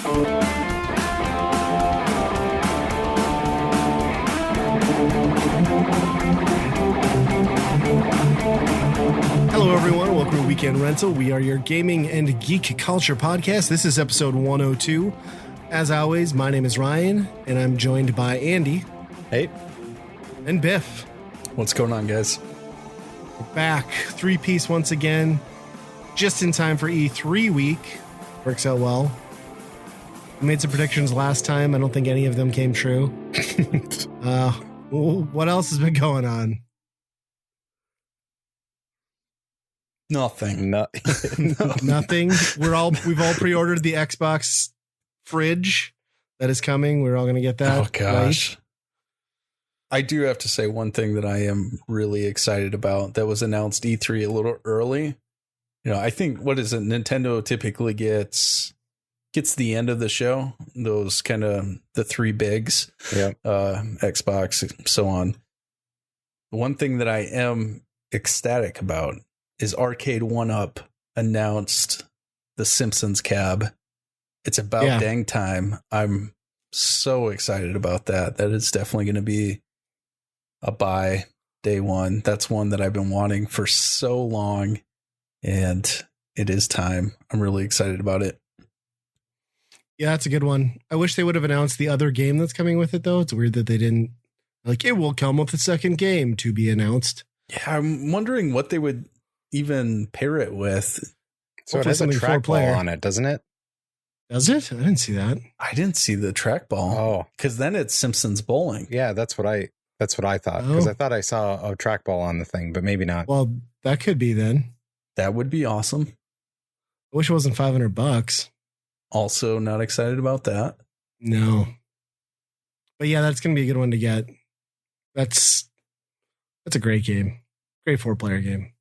Hello, everyone. Welcome to Weekend Rental. We are your gaming and geek culture podcast. This is episode 102. As always, my name is Ryan, and I'm joined by Andy. Hey. And Biff. What's going on, guys? We're back. Three-piece once again. Just in time for E3 week. Works out well. I made some predictions last time. I don't think any of them came true. What else has been going on? Nothing. Nothing. We've all pre-ordered the Xbox fridge that is coming. We're all going to get that. Oh gosh. Right? I do have to say one thing that I am really excited about that was announced E3 a little early. You know, I think Nintendo typically gets the end of the show, those kind of the three bigs. Yeah. Xbox, so on. One thing that I am ecstatic about is Arcade 1UP announced the Simpsons cab. It's about dang time. I'm so excited about that. That is definitely going to be a buy day one. That's one that I've been wanting for so long, and it is time. I'm really excited about it. Yeah, that's a good one. I wish they would have announced the other game that's coming with it, though. It's weird that they didn't. Like, it will come with a second game to be announced. Yeah, I'm wondering what they would even pair it with. So it has a trackball on it, doesn't it? Does it? I didn't see that. I didn't see the trackball. Oh, because then it's Simpsons Bowling. Yeah, that's what I thought. Because I thought I saw a trackball on the thing, but maybe not. Well, that could be then. That would be awesome. I wish it wasn't $500. Also, not excited about that. No. But yeah, that's going to be a good one to get. That's a great game. Great 4-player game.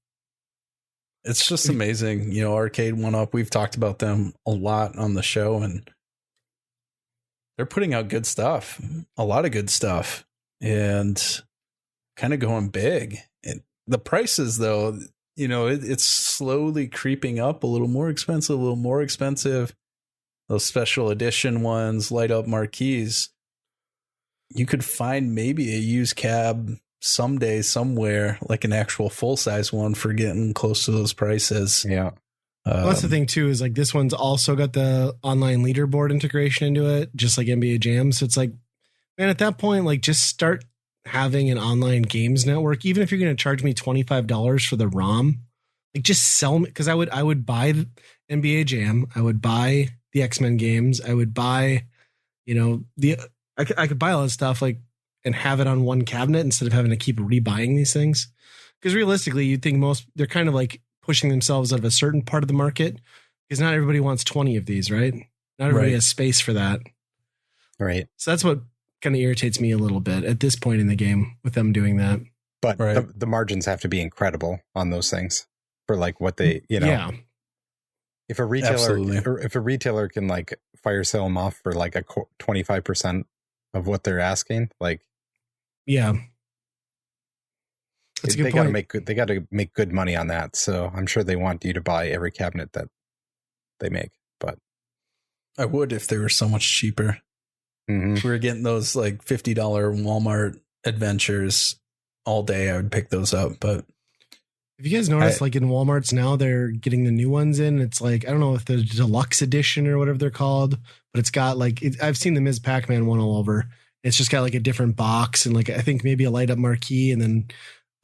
It's just amazing. You know, Arcade 1UP, we've talked about them a lot on the show, and they're putting out good stuff, a lot of good stuff, and kind of going big. And the prices, though, you know, it's slowly creeping up, a little more expensive. Those special edition ones, light up marquees. You could find maybe a used cab someday somewhere, like an actual full-size one, for getting close to those prices. Yeah. Well, that's the thing too, is like this one's also got the online leaderboard integration into it, just like NBA Jam. So it's like, man, at that point, like, just start having an online games network. Even if you're going to charge me $25 for the ROM, like, just sell me. Because I would buy NBA Jam, I would buy the X-Men games, I would buy, you know, I could buy all that stuff, like, and have it on one cabinet instead of having to keep rebuying these things. Because realistically, you'd think they're kind of like pushing themselves out of a certain part of the market, because not everybody wants 20 of these, right? Not everybody has space for that. Right. So that's what kind of irritates me a little bit at this point in the game with them doing that. But the margins have to be incredible on those things for like what they, you know. Yeah. If a retailer can like fire sale them off for like a 25% of what they're asking, like, yeah, that's a good point. They got to make good money on that. So I'm sure they want you to buy every cabinet that they make. But I would if they were so much cheaper. Mm-hmm. If we were getting those like $50 Walmart adventures all day, I would pick those up. But if you guys notice, like in Walmarts now, they're getting the new ones in. It's like, I don't know if the deluxe edition or whatever they're called, but it's got like, I've seen the Ms. Pac-Man one all over. It's just got like a different box and like, I think maybe a light up marquee and then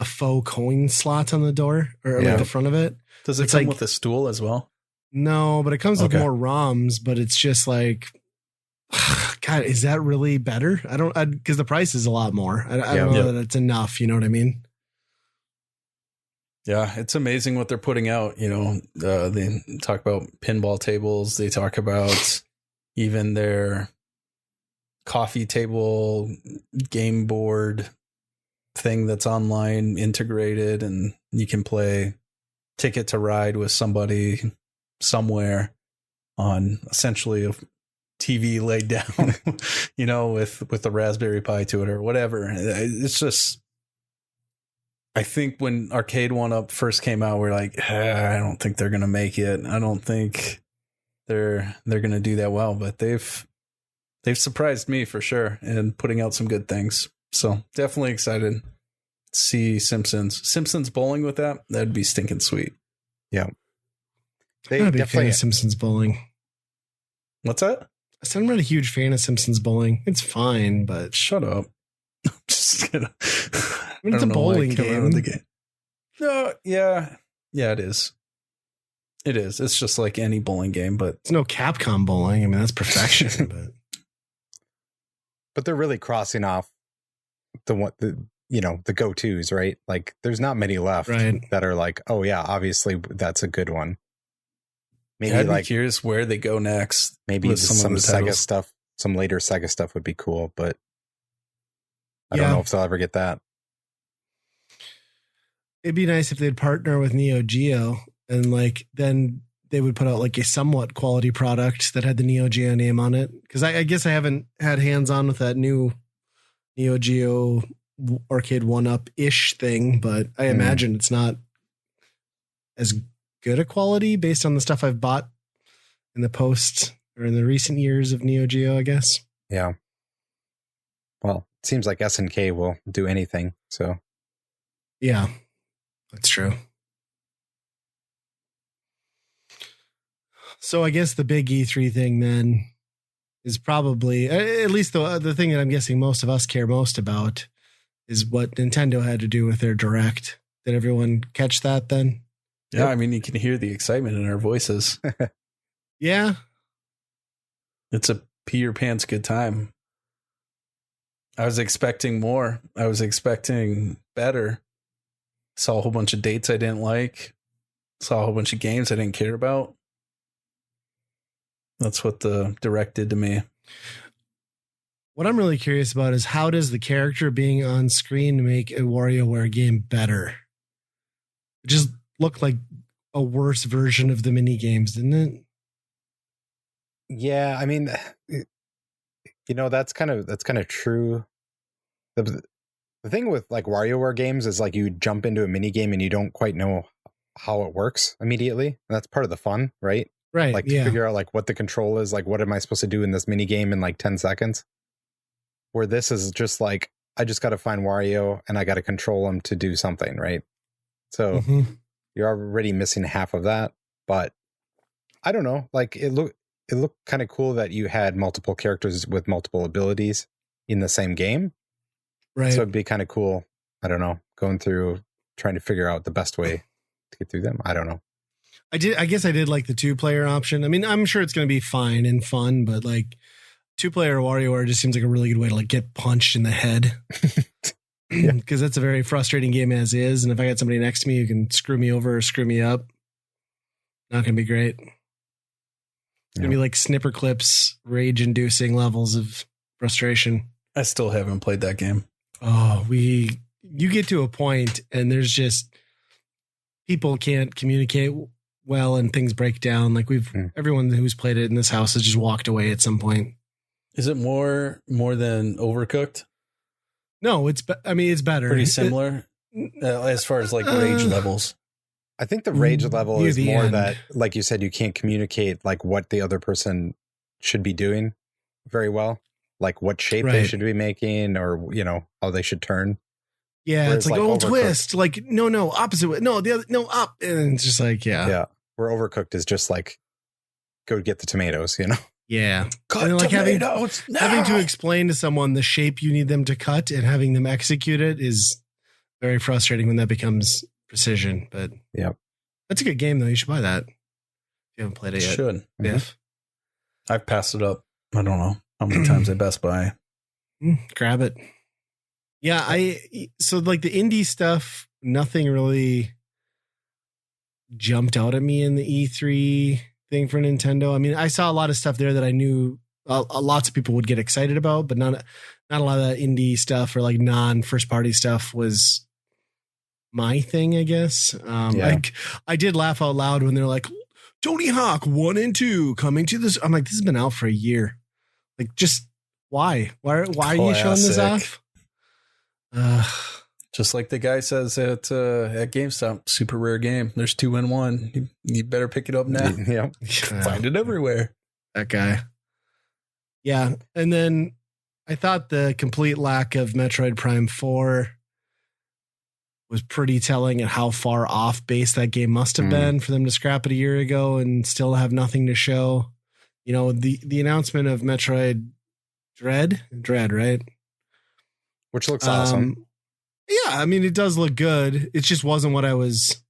a faux coin slot on the door or like the front of it. Does it come with a stool as well? No, but it comes with more ROMs, but it's just like, God, is that really better? Because the price is a lot more. I don't know that it's enough. You know what I mean? Yeah, it's amazing what they're putting out. You know, they talk about pinball tables. They talk about even their coffee table game board thing that's online integrated, and you can play Ticket to Ride with somebody somewhere on essentially a TV laid down, you know, with a Raspberry Pi to it or whatever. It's just, I think when Arcade 1UP first came out, we're like, I don't think they're going to make it. I don't think they're going to do that well, but they've surprised me for sure and putting out some good things. So definitely excited to see Simpsons bowling with that. That'd be stinking sweet. Yeah. I'm not a big fan of Simpsons bowling. What's that? I said I'm not a huge fan of Simpsons bowling. It's fine, but shut up. Just kidding. It's a bowling game. No, yeah, it is. It is. It's just like any bowling game, but it's no Capcom bowling. I mean, that's perfection. but they're really crossing off the go-tos, right? Like, there's not many left that are like, oh yeah, obviously that's a good one. Maybe I'd be curious where they go next. Maybe some Sega stuff, some later Sega stuff would be cool, but I don't know if they'll ever get that. It'd be nice if they'd partner with Neo Geo and like then they would put out like a somewhat quality product that had the Neo Geo name on it. Because I guess I haven't had hands on with that new Neo Geo Arcade 1-up-ish thing, but I imagine it's not as good a quality based on the stuff I've bought in the post or in the recent years of Neo Geo, I guess. Yeah. Well, it seems like SNK will do anything, so. Yeah, that's true. So I guess the big E3 thing then is probably, at least the thing that I'm guessing most of us care most about, is what Nintendo had to do with their Direct. Did everyone catch that then? Yeah, I mean, you can hear the excitement in our voices. Yeah. It's a pee your pants good time. I was expecting more. I was expecting better. Saw a whole bunch of dates I didn't like. Saw a whole bunch of games I didn't care about. That's what the Direct did to me. What I'm really curious about is how does the character being on screen make a WarioWare game better? It just looked like a worse version of the mini games, didn't it? Yeah, I mean, that's kind of true. The thing with like WarioWare games is like you jump into a mini game and you don't quite know how it works immediately. And that's part of the fun, right? Right. Like to figure out like what the control is, like what am I supposed to do in this mini game in like 10 seconds? Where this is just like, I just got to find Wario and I got to control him to do something, right? So you're already missing half of that. But I don't know, like it looked kind of cool that you had multiple characters with multiple abilities in the same game. Right. So it'd be kind of cool. I don't know, going through trying to figure out the best way to get through them. I don't know. I guess I did like the 2-player option. I mean, I'm sure it's going to be fine and fun, but like 2-player WarioWare just seems like a really good way to like get punched in the head. Because that's a very frustrating game as is. And if I got somebody next to me who can screw me over or screw me up, not going to be great. It's going to be like Snipper Clips, rage-inducing levels of frustration. I still haven't played that game. Oh, you get to a point and there's just people can't communicate well and things break down. Like everyone who's played it in this house has just walked away at some point. Is it more than Overcooked? No, it's better. Pretty similar as far as like rage levels. I think the rage level is more that, like you said, you can't communicate like what the other person should be doing very well. Like what shape they should be making or, how they should turn. Yeah. Whereas it's like, oh, twist. Like, no, opposite way. No, the other, no, up. And it's just like, yeah. Yeah. Where Overcooked is just like, go get the tomatoes, Yeah. Cut and like tomatoes having to explain to someone the shape you need them to cut and having them execute it is very frustrating when that becomes precision. But yeah, that's a good game though. You should buy that. If you haven't played it yet. Should. Biff. I've passed it up. I don't know how many times at Best Buy. Grab it. Yeah, so like the indie stuff, nothing really jumped out at me in the E3 thing for Nintendo. I mean, I saw a lot of stuff there that I knew lots of people would get excited about, but not a lot of that indie stuff or like non first party stuff was my thing, I guess. Like I did laugh out loud when they're like, Tony Hawk 1 and 2 coming to this. I'm like, this has been out for a year. Like, just why are you showing this off? Just like the guy says at GameStop, super rare game. There's 2 in 1. You better pick it up now. Yeah. Find it everywhere. That guy. Yeah. And then I thought the complete lack of Metroid Prime 4 was pretty telling at how far off base that game must have been for them to scrap it a year ago and still have nothing to show. You know, the announcement of Metroid Dread, right? Which looks awesome. Yeah, I mean, it does look good. It just wasn't what I was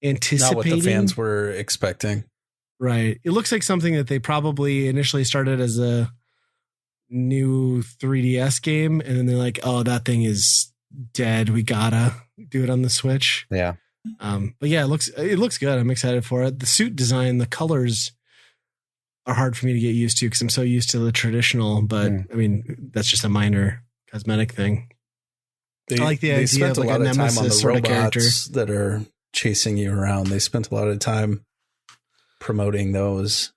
anticipating. Not what the fans were expecting. Right. It looks like something that they probably initially started as a new 3DS game, and then they're like, oh, that thing is dead. We gotta do it on the Switch. Yeah. But yeah, it looks good. I'm excited for it. The suit design, the colors are hard for me to get used to because I'm so used to the traditional, but I mean, that's just a minor cosmetic thing. I like the idea of like a Nemesis sort of character that are chasing you around. They spent a lot of time promoting those.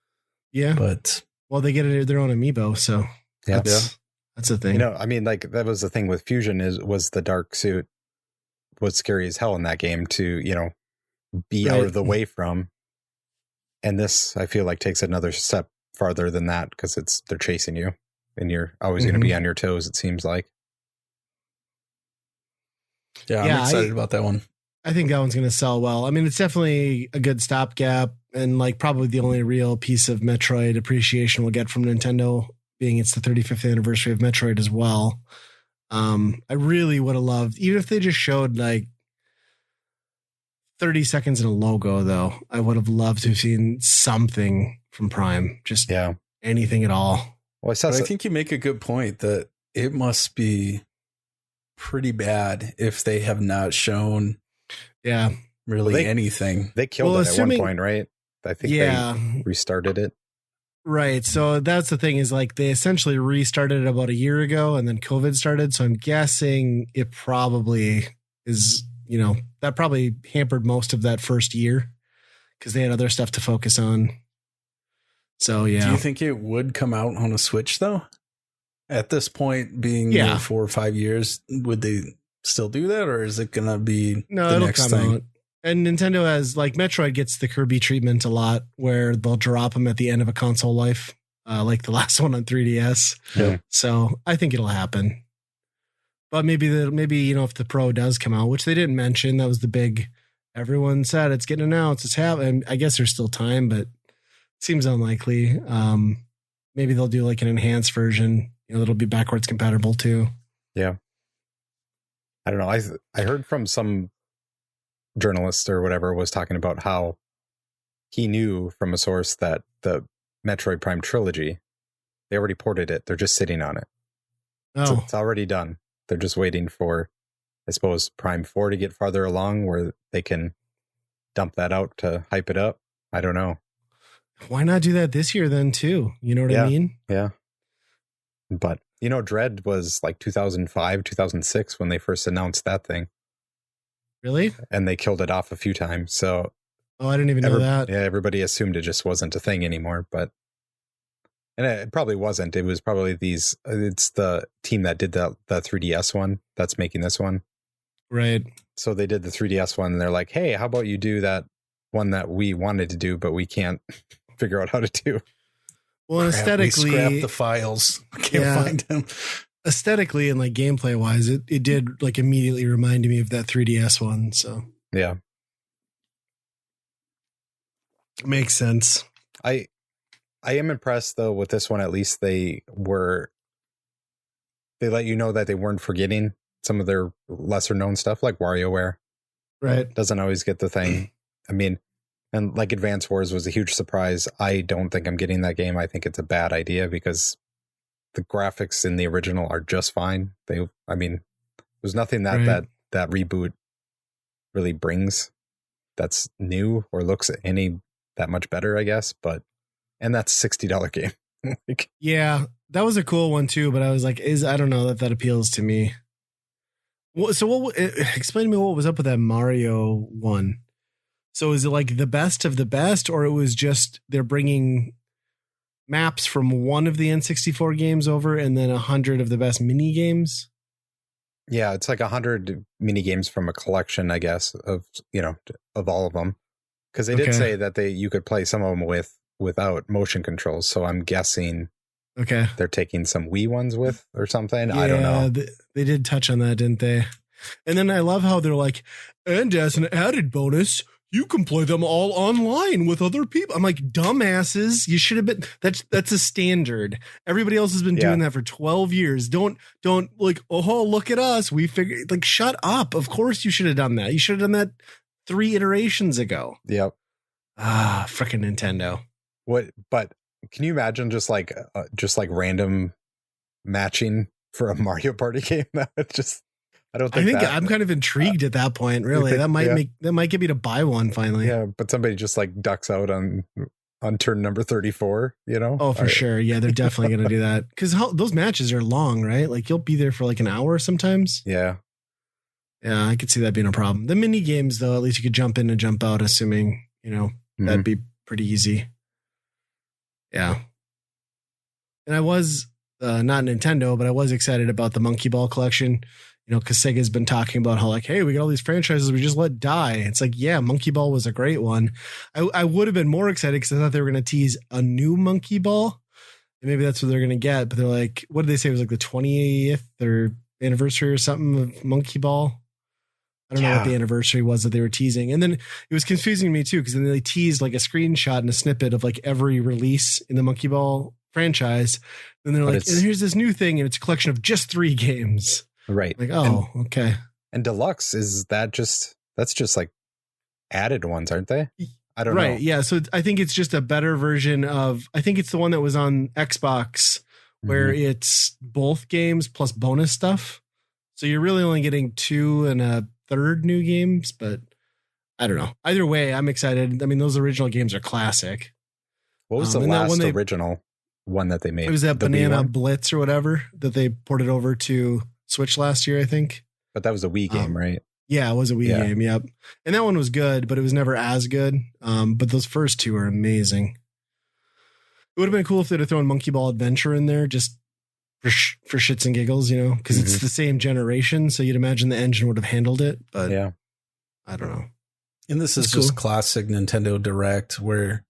Yeah. But well, they get their own amiibo, so that's the thing. You know, I mean, like that was the thing with Fusion was the dark suit was scary as hell in that game to, you know, be out of the way from. And this, I feel like, takes another step farther than that because they're chasing you and you're always going to be on your toes, it seems like. Yeah, I'm excited about that one. I think that one's going to sell well. I mean, it's definitely a good stopgap and like probably the only real piece of Metroid appreciation we'll get from Nintendo, being it's the 35th anniversary of Metroid as well. I really would have loved, even if they just showed like 30 seconds in a logo, though, I would have loved to have seen something from Prime. Just anything at all. Well, I think you make a good point that it must be pretty bad if they have not shown really anything. They killed it at one point, right? I think they restarted it. Right. So that's the thing is like they essentially restarted it about a year ago and then COVID started. So I'm guessing it probably is, you know, that probably hampered most of that first year because they had other stuff to focus on. So, yeah. Do you think it would come out on a Switch though? At this point, being 4 or 5 years, would they still do that, or is it going to be the next thing? Out. And Nintendo has, like, Metroid gets the Kirby treatment a lot, where they'll drop them at the end of a console life, like the last one on 3DS. Yeah. So I think it'll happen. But maybe you know, if the Pro does come out, which they didn't mention, that was the big. Everyone said it's getting announced, it's happening. I guess there's still time, but it seems unlikely. Maybe they'll do like an enhanced version. You know, that'll be backwards compatible too. Yeah. I don't know. I heard from some journalist or whatever was talking about how he knew from a source that the Metroid Prime trilogy, they already ported it. They're just sitting on it. Oh, it's already done. They're just waiting for, I suppose, Prime 4 to get farther along where they can dump that out to hype it up. I don't know. Why not do that this year then too? You know what I mean? Yeah. But, you know, Dread was like 2005, 2006 when they first announced that thing. Really? And they killed it off a few times. So, I didn't even know that. Yeah, everybody assumed it just wasn't a thing anymore. But, and it probably wasn't. It was probably it's the team that did the 3DS one that's making this one. Right. So they did the 3DS one and they're like, hey, how about you do that one that we wanted to do, but we can't figure out how to do? Well, aesthetically, we scrapped the files. Can't find them. Aesthetically and like gameplay wise, it did like immediately remind me of that 3DS one. So yeah, makes sense. I am impressed though with this one. At least they let you know that they weren't forgetting some of their lesser known stuff like WarioWare. Right. Doesn't always get the thing. I mean, and like Advance Wars was a huge surprise. I don't think I'm getting that game. I think it's a bad idea because the graphics in the original are just fine. There's nothing that reboot really brings that's new or looks any that much better, I guess. And that's a $60 game. Yeah, that was a cool one too. But I was like, I don't know that appeals to me. So explain to me what was up with that Mario one. So is it like the best of the best, or it was just they're bringing maps from one of the N64 games over and then 100 of the best mini games? Yeah, it's like 100 mini games from a collection, I guess, of all of them. Because they did say that you could play some of them without motion controls. So I'm guessing they're taking some Wii ones with or something. Yeah, I don't know. They did touch on that, didn't they? And then I love how they're like, and as an added bonus, you can play them all online with other people. I'm like, dumbasses. You should have been. That's a standard. Everybody else has been doing that for 12 years. Don't like, oh, look at us. We figured, like, shut up. Of course you should have done that. You should have done that 3 iterations ago. Yep. Frickin' Nintendo. What? But can you imagine just like random matching for a Mario Party game? That would just. I think I'm kind of intrigued at that point. Really, that might get me to buy one finally. Yeah, but somebody just like ducks out on turn number 34. Oh, for sure. Yeah, they're definitely going to do that because those matches are long, right? Like you'll be there for like an hour sometimes. Yeah, I could see that being a problem. The mini games, though, at least you could jump in and jump out, assuming that'd be pretty easy. Yeah, and I was not Nintendo, but I was excited about the Monkey Ball collection. Because Sega's been talking about how like, hey, we got all these franchises we just let die. It's like, yeah, Monkey Ball was a great one. I would have been more excited because I thought they were going to tease a new Monkey Ball. And maybe that's what they're going to get. But they're like, what did they say? It was like the 20th or anniversary or something of Monkey Ball. I don't know what the anniversary was that they were teasing. And then it was confusing to me too, because then they teased like a screenshot and a snippet of like every release in the Monkey Ball franchise. And they're like, and here's this new thing. And it's a collection of just 3 games. Right. Like, okay. And deluxe that's just like added ones, aren't they? I don't know. Right. Yeah. So I think it's just a better version I think it's the one that was on Xbox where it's both games plus bonus stuff. So you're really only getting 2 and a third new games, but I don't know. Either way, I'm excited. I mean, those original games are classic. What was the last original one that they made? It was that Banana Blitz or whatever that they ported over to Switch last year, I think. But that was a Wii game, right? Yeah, it was a Wii game. Yep. And that one was good, but it was never as good. But those first 2 are amazing. It would have been cool if they'd have thrown Monkey Ball Adventure in there just for shits and giggles, because it's the same generation. So you'd imagine the engine would have handled it. But I don't know. And this is just classic Nintendo Direct where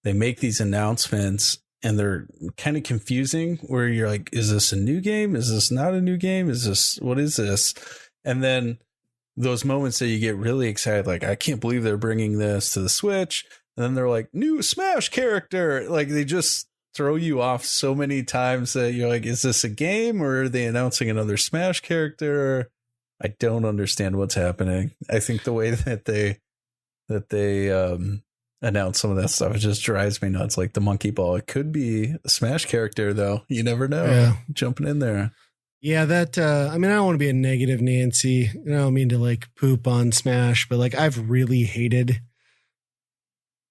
they make these announcements and they're kind of confusing where you're like, is this a new game? Is this not a new game? What is this? And then those moments that you get really excited, like, I can't believe they're bringing this to the Switch. And then they're like, new Smash character. Like they just throw you off so many times that you're like, is this a game or are they announcing another Smash character? I don't understand what's happening. I think the way that they announce some of that stuff, it just drives me nuts. Like the Monkey Ball, it could be a Smash character though. You never know. Jumping in there. Yeah, that I mean, I don't want to be a negative Nancy. I don't mean to like poop on Smash, but like I've really hated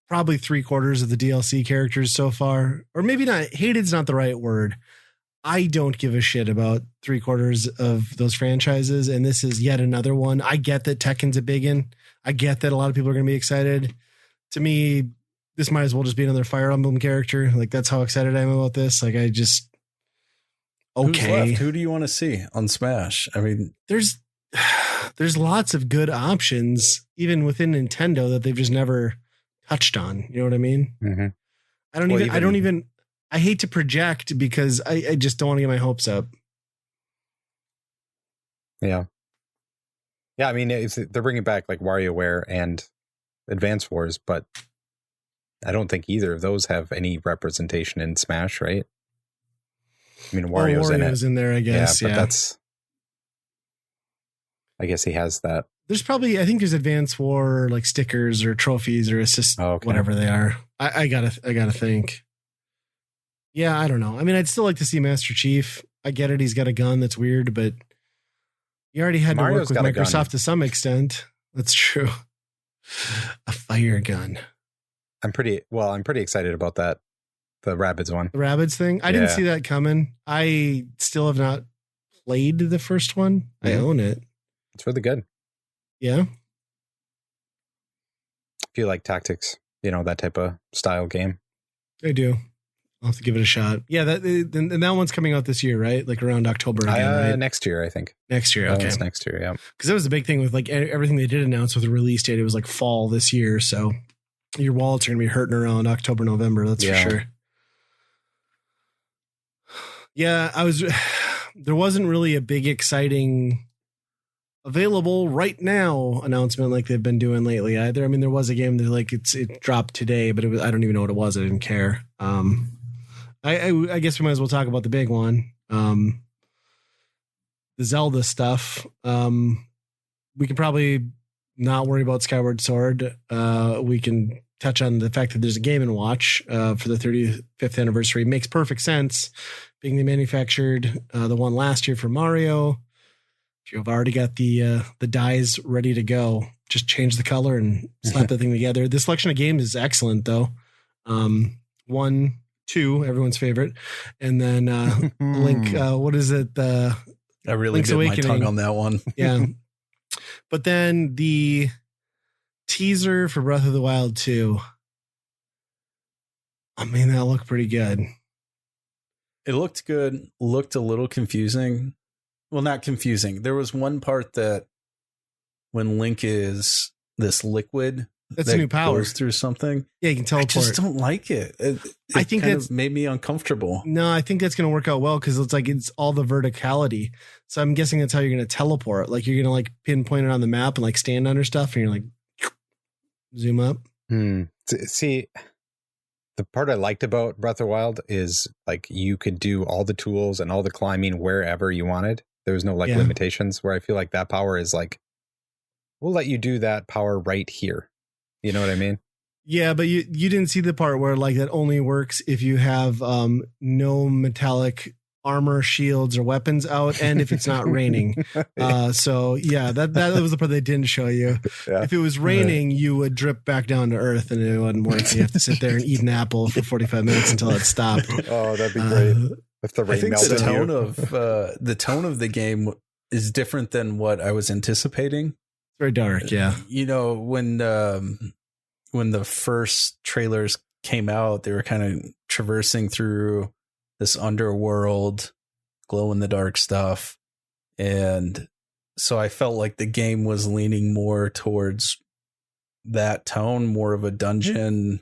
probably 3/4 of the DLC characters so far. Or maybe not, hated's not the right word. I don't give a shit about 3/4 of those franchises, and this is yet another one. I get that Tekken's a big one. I get that a lot of people are going to be excited. To me, this might as well just be another Fire Emblem character. Like, that's how excited I am about this. Like, I just... Okay. Who's left? Who do you want to see on Smash? I mean... There's lots of good options, even within Nintendo, that they've just never touched on. You know what I mean? Mm-hmm. I hate to project because I just don't want to get my hopes up. Yeah. Yeah, I mean, they're bringing back like WarioWare and Advance Wars, but I don't think either of those have any representation in Smash, right? I mean, Wario's in there, I guess. Yeah, but that's... I guess he has that. There's probably, I think there's Advance War like stickers or trophies or assist, whatever they are. I gotta think. Yeah, I don't know. I mean, I'd still like to see Master Chief. I get it. He's got a gun. That's weird, but you already had Mario's to work with Microsoft to some extent. That's true. A fire gun. I'm pretty excited about that. The Rabbids one. The Rabbids thing. I didn't see that coming. I still have not played the first one. Mm-hmm. I own it. It's really good. Yeah. If you like tactics, that type of style game. I do. I'll have to give it a shot. Yeah, and that one's coming out this year, right? Like around October again, right? Next year, I think. Next year, okay. Next year, yeah. Because that was the big thing with like everything they did announce with the release date. It was like fall this year, so your wallets are going to be hurting around October, November. That's for sure. Yeah, there wasn't really a big exciting available right now announcement like they've been doing lately either. I mean, there was a game that like it dropped today, but I don't even know what it was. I didn't care. I guess we might as well talk about the big one. The Zelda stuff. We can probably not worry about Skyward Sword. We can touch on the fact that there's a Game & Watch for the 35th anniversary. Makes perfect sense, being they manufactured the one last year for Mario. If you've already got the dies ready to go, just change the color and slap that thing together. The selection of games is excellent, though. 1, 2, everyone's favorite, and then Link. What is it? I really Link's bit Awakening. my tongue on that one. Yeah, but then the teaser for Breath of the Wild 2. I mean, that looked pretty good. It looked good. Looked a little confusing. Well, not confusing. There was one part that when Link is this liquid, that's a new power. Goes through something. Yeah, you can teleport. I just don't like it. I think that's made me uncomfortable. No, I think that's going to work out well because it's all the verticality. So I'm guessing that's how you're going to teleport. Like you're going to like pinpoint it on the map and like stand under stuff, and you're like zoom up. See, the part I liked about Breath of the Wild is like you could do all the tools and all the climbing wherever you wanted. There was no limitations, where I feel like that power is like, we'll let you do that power right here. You know what I mean? Yeah, but you didn't see the part where like that only works if you have no metallic armor, shields, or weapons out, and if it's not raining. So yeah, that was the part they didn't show you. Yeah. If it was raining, you would drip back down to earth, and it wouldn't work. You have to sit there and eat an apple for 45 minutes until it stopped. Oh, that'd be great. If the rain I think the tone of the game is different than what I was anticipating. It's very dark, yeah. You know, when the first trailers came out, they were kind of traversing through this underworld, glow in the dark stuff. And so I felt like the game was leaning more towards that tone, more of a dungeon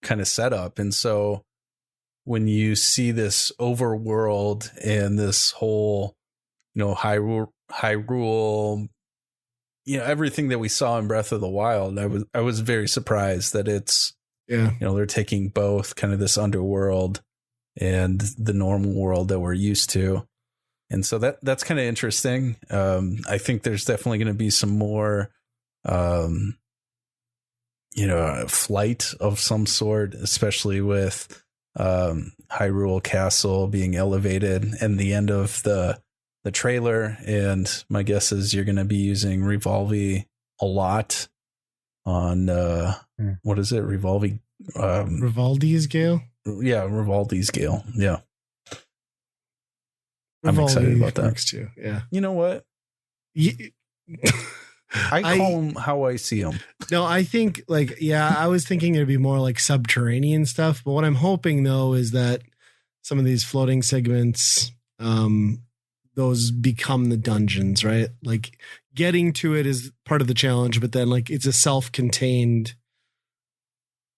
kind of setup. And so when you see this overworld and this whole, Hyrule, everything that we saw in Breath of the Wild, I was very surprised that it's, they're taking both kind of this underworld and the normal world that we're used to. And so that's kind of interesting. I think there's definitely going to be some more, flight of some sort, especially with Hyrule Castle being elevated and the end of the trailer. And my guess is you're going to be using Revolvi a lot on what is it? Rivaldi's Gale? Yeah, Rivaldi's Gale. Yeah. I'm Rivaldi excited about that. Too. Yeah. You know what? I call them how I see them. No, I think I was thinking it'd be more like subterranean stuff. But what I'm hoping though is that some of these floating segments, those become the dungeons, right? Like getting to it is part of the challenge, but then like it's a self-contained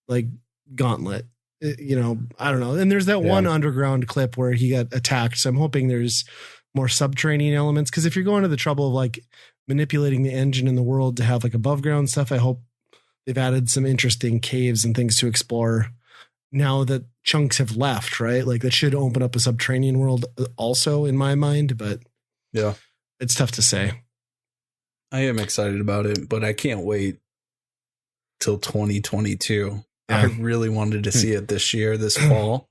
like gauntlet. I don't know. And there's that one underground clip where he got attacked. So I'm hoping there's more subterranean elements. Because if you're going to the trouble of like manipulating the engine in the world to have like above ground stuff, I hope they've added some interesting caves and things to explore now that chunks have left, right? Like that should open up a subterranean world also in my mind, but yeah, it's tough to say. I am excited about it, but I can't wait till 2022. Yeah. I really wanted to see it this fall.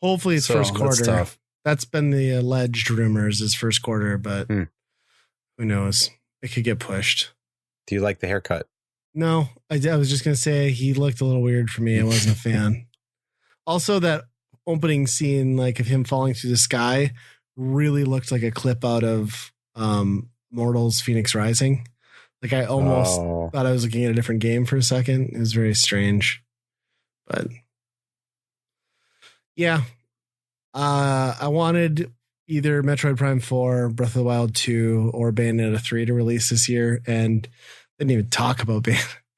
Hopefully it's first quarter. That's been the alleged rumors is first quarter, but who knows? It could get pushed. Do you like the haircut? No, I was just going to say he looked a little weird for me. I wasn't a fan. Also, that opening scene, like of him falling through the sky, really looked like a clip out of Mortals Phoenix Rising. Like I almost thought I was looking at a different game for a second. It was very strange. But Yeah. I wanted either Metroid Prime 4, Breath of the Wild 2, or Bayonetta 3 to release this year, and didn't even talk about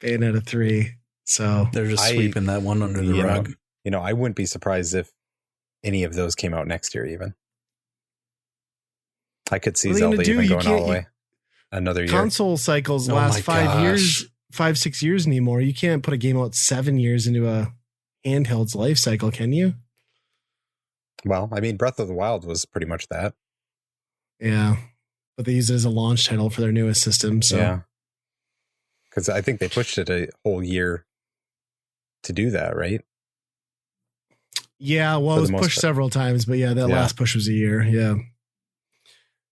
Bayonetta 3. So they're just sweeping that one under the rug. I wouldn't be surprised if any of those came out next year even. I could see Zelda even going all the way. Another year. Console cycles last 5-6 years anymore. You can't put a game out 7 years into a handheld's life cycle, can you? Well, I mean, Breath of the Wild was pretty much that. Yeah. But they use it as a launch title for their newest system. So yeah. Because I think they pushed it a whole year to do that, right? Yeah, well, it was pushed several times, but that last push was a year. Yeah.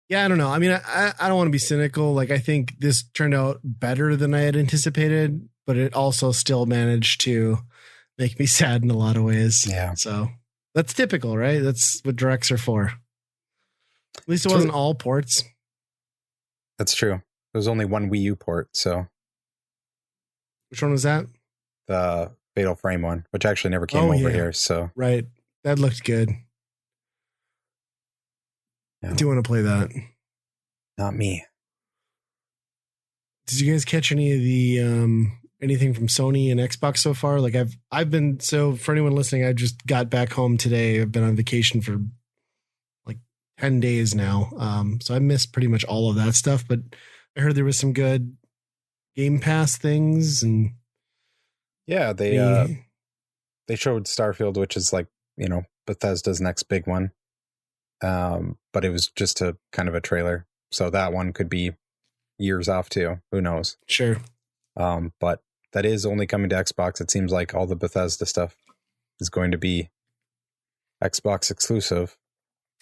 Yeah, I don't know. I mean, I don't want to be cynical. Like, I think this turned out better than I had anticipated, but it also still managed to make me sad in a lot of ways. Yeah. So that's typical, right? That's what directs are for. At least it wasn't all ports. That's true. There was only one Wii U port, so. Which one was that? The Fatal Frame one, which actually never came over here. So right, that looked good. Yeah. I do want to play that. Not me. Did you guys catch any of the anything from Sony and Xbox so far? Like I've been, so for anyone listening, I just got back home today. I've been on vacation for like 10 days now. So I missed pretty much all of that stuff, but I heard there was some good Game Pass things, and yeah, they showed Starfield, which is like, Bethesda's next big one. But it was just a kind of a trailer. So that one could be years off too. Who knows? Sure. But that is only coming to Xbox. It seems like all the Bethesda stuff is going to be Xbox exclusive.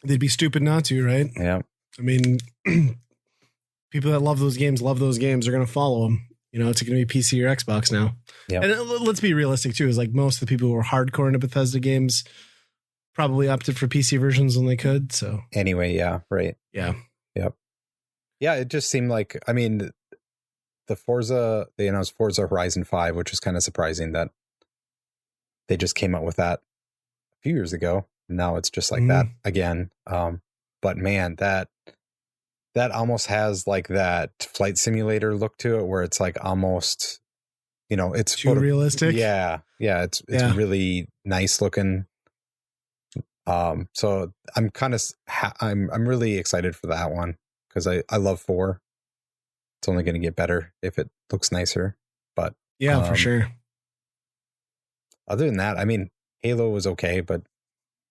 They'd be stupid not to, right? Yeah. I mean, people that love those games. They're going to follow them. It's going to be PC or Xbox now. Yeah. And let's be realistic too. Is like most of the people who are hardcore into Bethesda games probably opted for PC versions when they could. So anyway, yeah, right. Yeah. Yep. Yeah, it just seemed like, I mean, the Forza, they announced Forza Horizon 5, which was kind of surprising that they just came out with that a few years ago. Now it's just like that again. But man, that almost has like that flight simulator look to it, where it's like almost, it's too realistic. Yeah. Yeah. It's really nice looking. So I'm kind of, I'm really excited for that one, because I love 4. It's only going to get better if it looks nicer, but yeah, for sure. Other than that, I mean, Halo was okay, but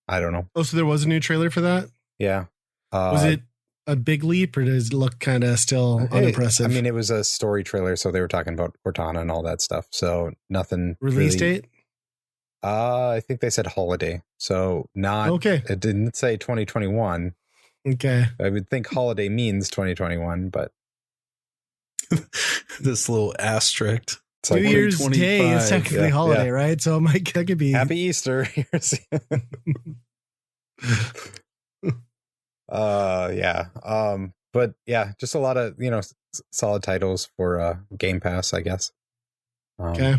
I don't know. Oh, so there was a new trailer for that? Yeah. Was it a big leap, or does it look kind of still unimpressive? I mean, it was a story trailer, so they were talking about Cortana and all that stuff. So nothing. Release really, date? I think they said holiday. So not okay. It didn't say 2021. Okay. I would think holiday means 2021, but this little asterisk. It's like New Year's Day is technically holiday, right? So that could be Happy Easter. Yeah. But yeah, just a lot of, solid titles for Game Pass, I guess. Okay.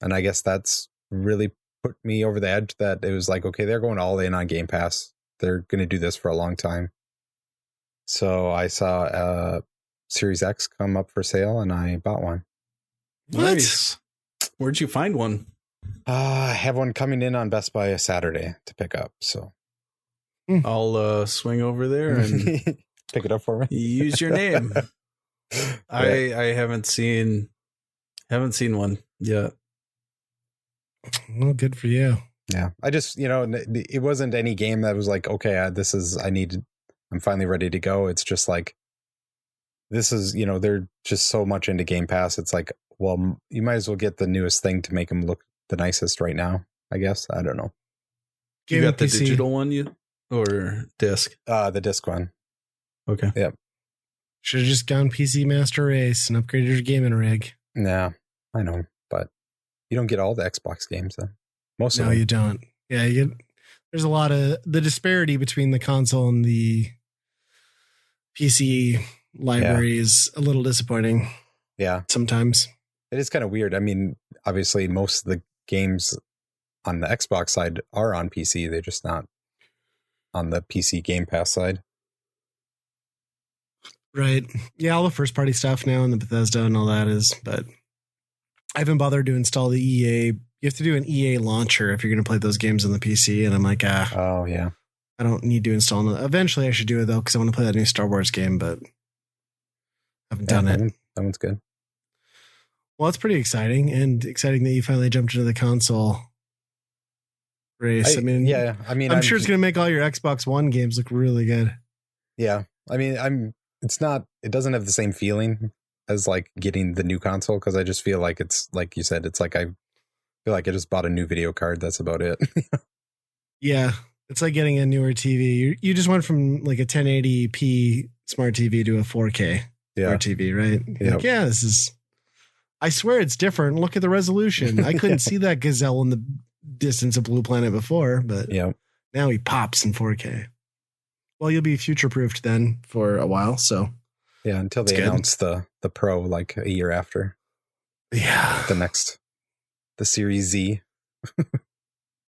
And I guess that's really put me over the edge, that it was like, okay, they're going all in on Game Pass. They're going to do this for a long time. So I saw Series X come up for sale, and I bought one. What? Nice. Where'd you find one? I have one coming in on Best Buy Saturday to pick up. So I'll swing over there and pick it up for me. Use your name. I haven't seen one yet. Well, good for you. Yeah, I just, it wasn't any game that was like, okay, I'm finally ready to go. It's just like, this is, they're just so much into Game Pass. It's like, well, you might as well get the newest thing to make them look the nicest right now, I guess. I don't know. You got the digital one or disc? The disc one. Okay. Yep. Should have just gone PC Master Race and upgraded your gaming rig. Nah, I know, but you don't get all the Xbox games then. Most of them. No, you don't. Yeah, there's a lot of the disparity between the console and the PC library is a little disappointing. Yeah. Sometimes. It is kind of weird. I mean, obviously most of the games on the Xbox side are on PC. They're just not on the PC Game Pass side. Right. Yeah, all the first party stuff now and the Bethesda and all that is, but I haven't bothered to install the EA. You have to do an EA launcher if you're going to play those games on the PC. And I'm like, oh yeah, I don't need to install it. Eventually I should do it though, because I want to play that new Star Wars game, but I haven't done it. That one's good. Well, it's pretty exciting, and exciting that you finally jumped into the console race. I'm sure it's going to make all your Xbox One games look really good. Yeah. I mean, it doesn't have the same feeling as like getting the new console, because I just feel like it's like you said, it's like I feel like I just bought a new video card. That's about it. Yeah. It's like getting a newer TV. You just went from like a 1080p smart TV to a 4K smart TV, right? Yep. Like, yeah, this is... I swear it's different. Look at the resolution. I couldn't see that gazelle in the distance of Blue Planet before, but now he pops in 4K. Well, you'll be future-proofed then for a while, so... Yeah, until they announce the Pro like a year after. Yeah. The Series Z.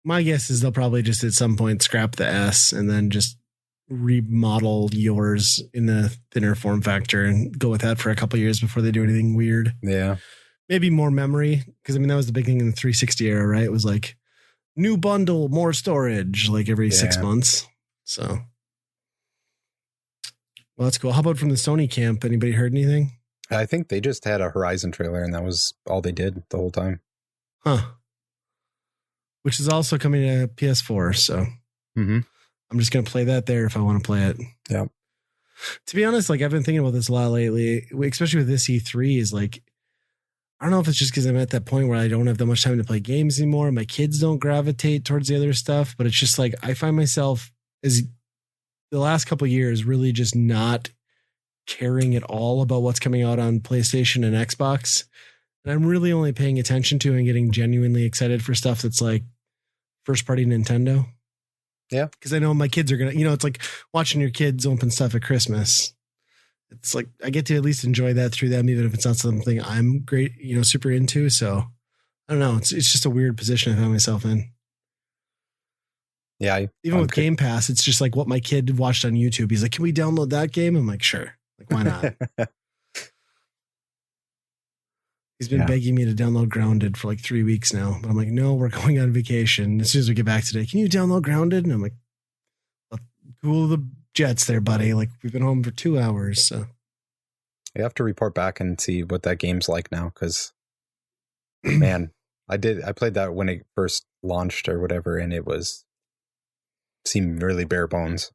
My guess is they'll probably just at some point scrap the S and then just remodel yours in a thinner form factor and go with that for a couple of years before they do anything weird. Yeah. Maybe more memory, because I mean that was the big thing in the 360 era, right? It was like new bundle, more storage, like every 6 months. So, well, that's cool. How about from the Sony camp? Anybody heard anything? I think they just had a Horizon trailer, and that was all they did the whole time. Huh. Which is also coming to PS4, so I'm just gonna play that there if I want to play it. Yeah. To be honest, like I've been thinking about this a lot lately, especially with this E3. Is like, I don't know if it's just because I'm at that point where I don't have that much time to play games anymore. My kids don't gravitate towards the other stuff, but it's just like I find myself as the last couple of years really just not caring at all about what's coming out on PlayStation and Xbox. And I'm really only paying attention to and getting genuinely excited for stuff that's like first party Nintendo. Yeah. Because I know my kids are going to, it's like watching your kids open stuff at Christmas. It's like I get to at least enjoy that through them, even if it's not something I'm great, super into. So I don't know. It's just a weird position I found myself in. Yeah. Even with Game Pass, it's just like what my kid watched on YouTube. He's like, can we download that game? I'm like, sure. Like, why not? He's been begging me to download Grounded for like 3 weeks now. But I'm like, no, we're going on vacation. As soon as we get back today, can you download Grounded? And I'm like, cool the jets there, buddy. Like, we've been home for 2 hours. So you have to report back and see what that game's like now. Because, man, I played that when it first launched or whatever. And it seemed really bare bones.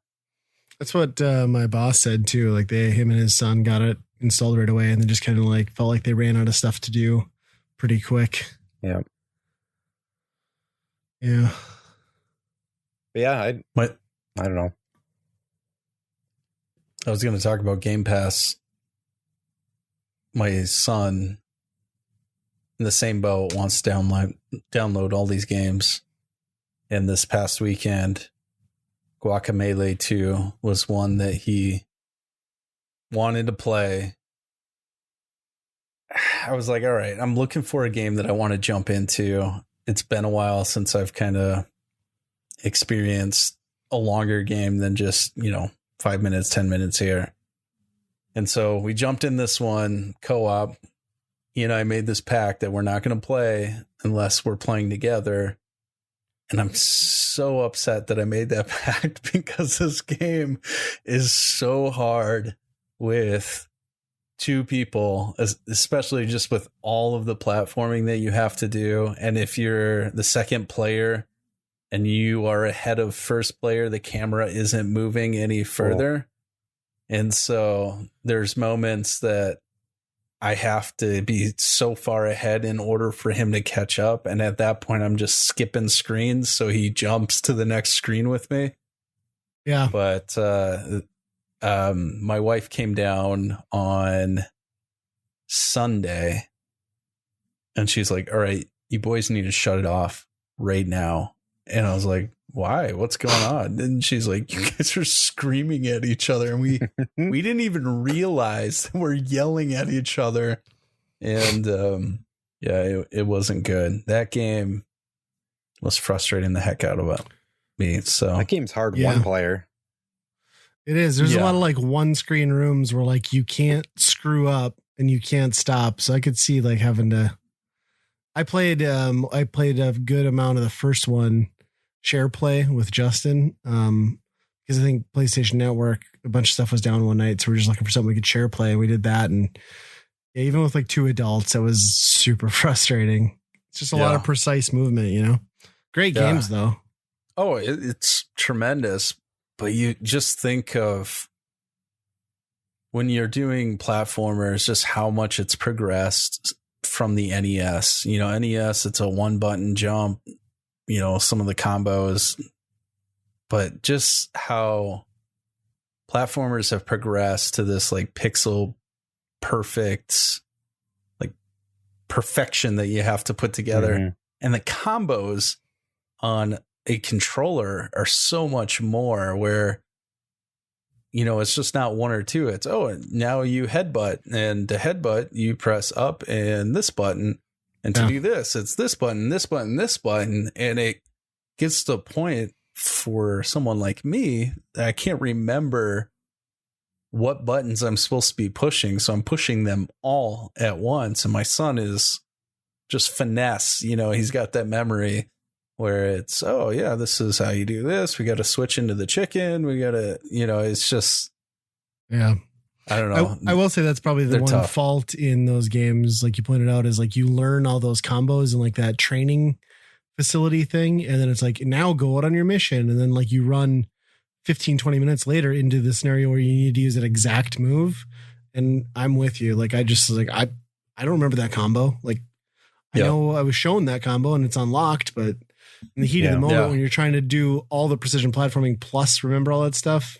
That's what my boss said too. Like him and his son got it installed right away, and then just kind of like felt like they ran out of stuff to do pretty quick. Yeah. Yeah. But yeah, I don't know. I was going to talk about Game Pass. My son, in the same boat, wants to download all these games. And this past weekend, Guacamelee 2 was one that he wanted to play. I was like, all right, I'm looking for a game that I want to jump into. It's been a while since I've kind of experienced a longer game than just, 5 minutes, 10 minutes here. And so we jumped in this one co-op. He and I made this pact that we're not going to play unless we're playing together. And I'm so upset that I made that pact because this game is so hard with two people, especially just with all of the platforming that you have to do. And if you're the second player and you are ahead of first player, the camera isn't moving any further. Cool. And so there's moments that I have to be so far ahead in order for him to catch up. And at that point, I'm just skipping screens. So he jumps to the next screen with me. Yeah. But my wife came down on Sunday and she's like, all right, you boys need to shut it off right now. And I was like, why? What's going on? And she's like, you guys are screaming at each other. And we didn't even realize that we're yelling at each other. And it wasn't good. That game was frustrating the heck out of me. So that game's hard one player. It is. There's a lot of like one screen rooms where like you can't screw up and you can't stop. So I could see like having to. I played a good amount of the first one, share play with Justin, because I think PlayStation Network, a bunch of stuff was down one night, so we're just looking for something we could share play, and we did that. And even with like 2 adults, it was super frustrating. It's just a lot of precise movement, you know. Great games though. Oh, it's tremendous. But you just think of when you're doing platformers, just how much it's progressed from the NES. You know, NES, it's a 1-button jump, you know, some of the combos, but just how platformers have progressed to this like pixel perfect, like perfection that you have to put together. Mm-hmm. And the combos on a controller are so much more, where, you know, it's just not 1 or 2. It's, now you headbutt, and to headbutt you press up and this button, and to do this, it's this button, this button, this button. And it gets to the point for someone like me that I can't remember what buttons I'm supposed to be pushing. So I'm pushing them all at once. And my son is just finesse, you know, he's got that memory where it's, this is how you do this. We got to switch into the chicken. We got to, you know, it's just, I don't know. I will say that's probably the one fault in those games, like you pointed out, is like you learn all those combos and like that training facility thing. And then it's like, now go out on your mission. And then like you run 15, 20 minutes later into the scenario where you need to use that exact move. And I'm with you. Like, I just like, I don't remember that combo. Like, I know I was shown that combo and it's unlocked, but in the heat of the moment, when you're trying to do all the precision platforming plus remember all that stuff,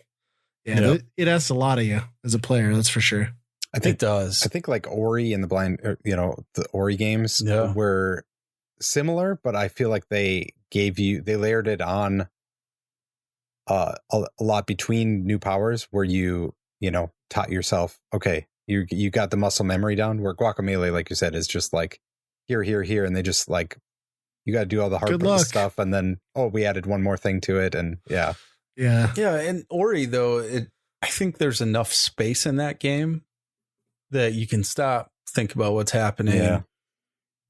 it asks a lot of you as a player. That's for sure. I think it does. I think like Ori and the Ori games were similar, but I feel like they layered it on a lot between new powers, where you taught yourself, okay, you got the muscle memory down, where Guacamelee, like you said, is just like here, and they just like, you got to do all the hard stuff. And then, we added one more thing to it. And yeah. And Ori, though, I think there's enough space in that game that you can stop, think about what's happening,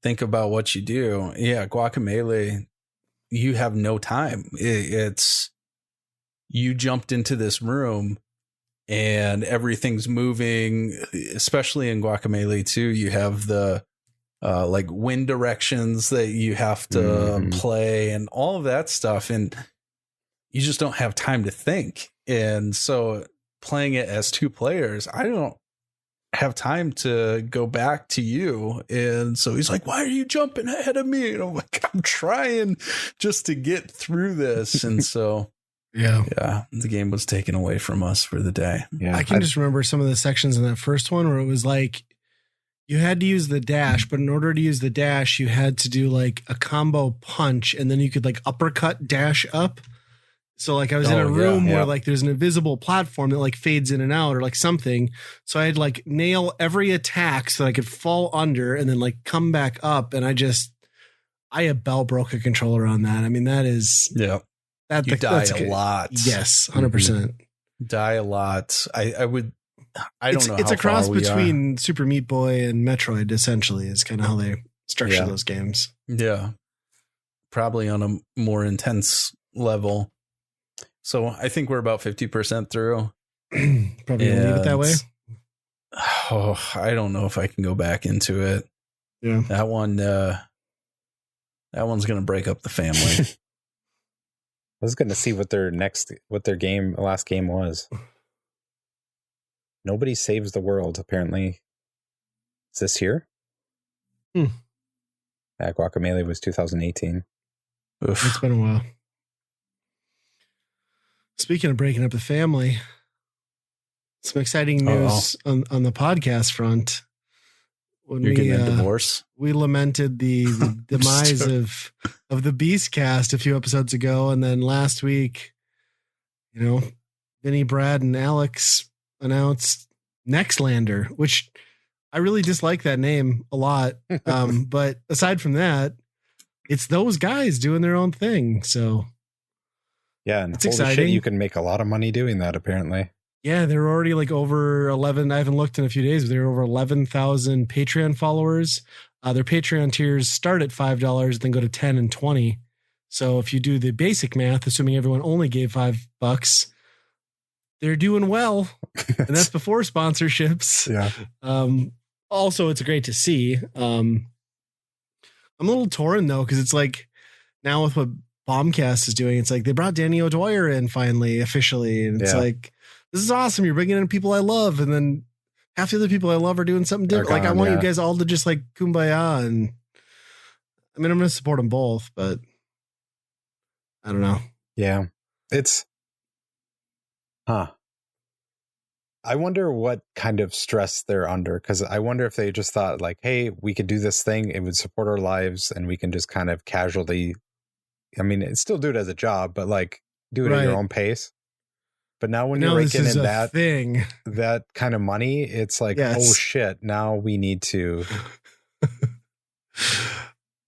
think about what you do. Yeah. Guacamelee, you have no time. It's, you jumped into this room and everything's moving, especially in Guacamelee too. You have the, like wind directions that you have to play and all of that stuff. And you just don't have time to think. And so playing it as 2 players, I don't have time to go back to you. And so he's like, why are you jumping ahead of me? And I'm like, I'm trying just to get through this. And so, the game was taken away from us for the day. Yeah. I can just remember some of the sections in that first one where it was like, you had to use the dash, but in order to use the dash, you had to do like a combo punch, and then you could like uppercut dash up. So like I was in a room where like there's an invisible platform that like fades in and out or like something. So I had like nail every attack so that I could fall under and then like come back up. And I bell broke a controller on that. I mean, that is you die a lot. Yes, 100%. Die a lot. I don't know. It's a cross between Super Meat Boy and Metroid, essentially, is kind of how they structure those games. Yeah. Probably on a more intense level. So I think we're about 50% through. Probably gonna leave it that way. I don't know if I can go back into it. Yeah. That one's going to break up the family. I was going to see what their last game was. Nobody Saves the World, apparently. Is this here? Guacamelee was 2018. Oof. It's been a while. Speaking of breaking up the family, some exciting news on the podcast front. When You're getting a divorce? We lamented the demise of the Beastcast a few episodes ago, and then last week, Vinny, Brad, and Alex announced Nextlander, which I really dislike that name a lot. But aside from that, it's those guys doing their own thing. So yeah, and it's holy exciting. Shit, you can make a lot of money doing that, apparently. Yeah, they're already like over 11. I haven't looked in a few days, but they're over 11,000 Patreon followers. Their Patreon tiers start at $5, then go to 10 and 20. So if you do the basic math, assuming everyone only gave $5, they're doing well. And that's before sponsorships. Yeah. Also, it's great to see. I'm a little torn though, because it's like now with what Bombcast is doing, it's like they brought Danny O'Dwyer in finally, officially. And it's like, this is awesome. You're bringing in people I love. And then half the other people I love are doing something different. Like I want you guys all to just like kumbaya. And I mean, I'm going to support them both, but I don't know. Yeah. It's, I wonder what kind of stress they're under, because I wonder if they just thought like, hey, we could do this thing, it would support our lives, and we can just kind of casually, I mean, still do it as a job, but like do it at your own pace. But now when you're raking in that kind of money, it's like, oh shit, now we need to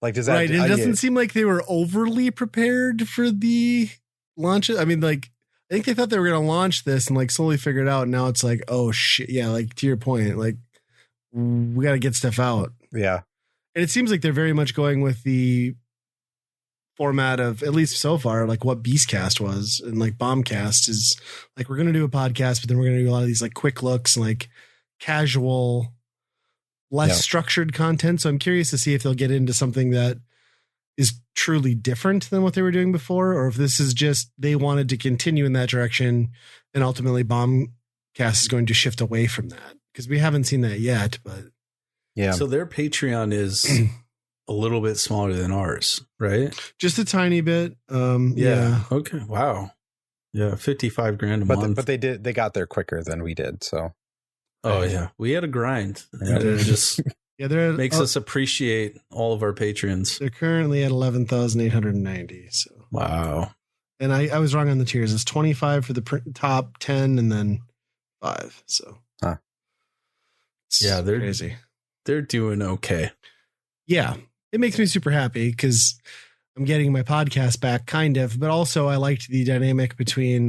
like, does that right? It doesn't seem like they were overly prepared for the launch. I mean, like, I think they thought they were going to launch this and like slowly figure it out. And now it's like, oh shit. Yeah. Like to your point, like we got to get stuff out. Yeah. And it seems like they're very much going with the format of, at least so far, like what Beastcast was. And like Bombcast is like, we're going to do a podcast, but then we're going to do a lot of these like quick looks and like casual, less structured content. So I'm curious to see if they'll get into something that is truly different than what they were doing before, or if this is just they wanted to continue in that direction and ultimately Bombcast is going to shift away from that, because we haven't seen that yet. But yeah, so their Patreon is a little bit smaller than ours, right? Just a tiny bit. Yeah. Okay. Wow. Yeah, $55,000 a month. But they got there quicker than we did. So. Oh yeah, we had a grind. And it just makes us appreciate all of our patrons. They're currently at 11,890. So wow. And I was wrong on the tiers. It's 25 for the top 10, and then 5. So yeah, they're crazy. They're doing okay. Yeah, it makes me super happy because I'm getting my podcast back, kind of. But also, I liked the dynamic between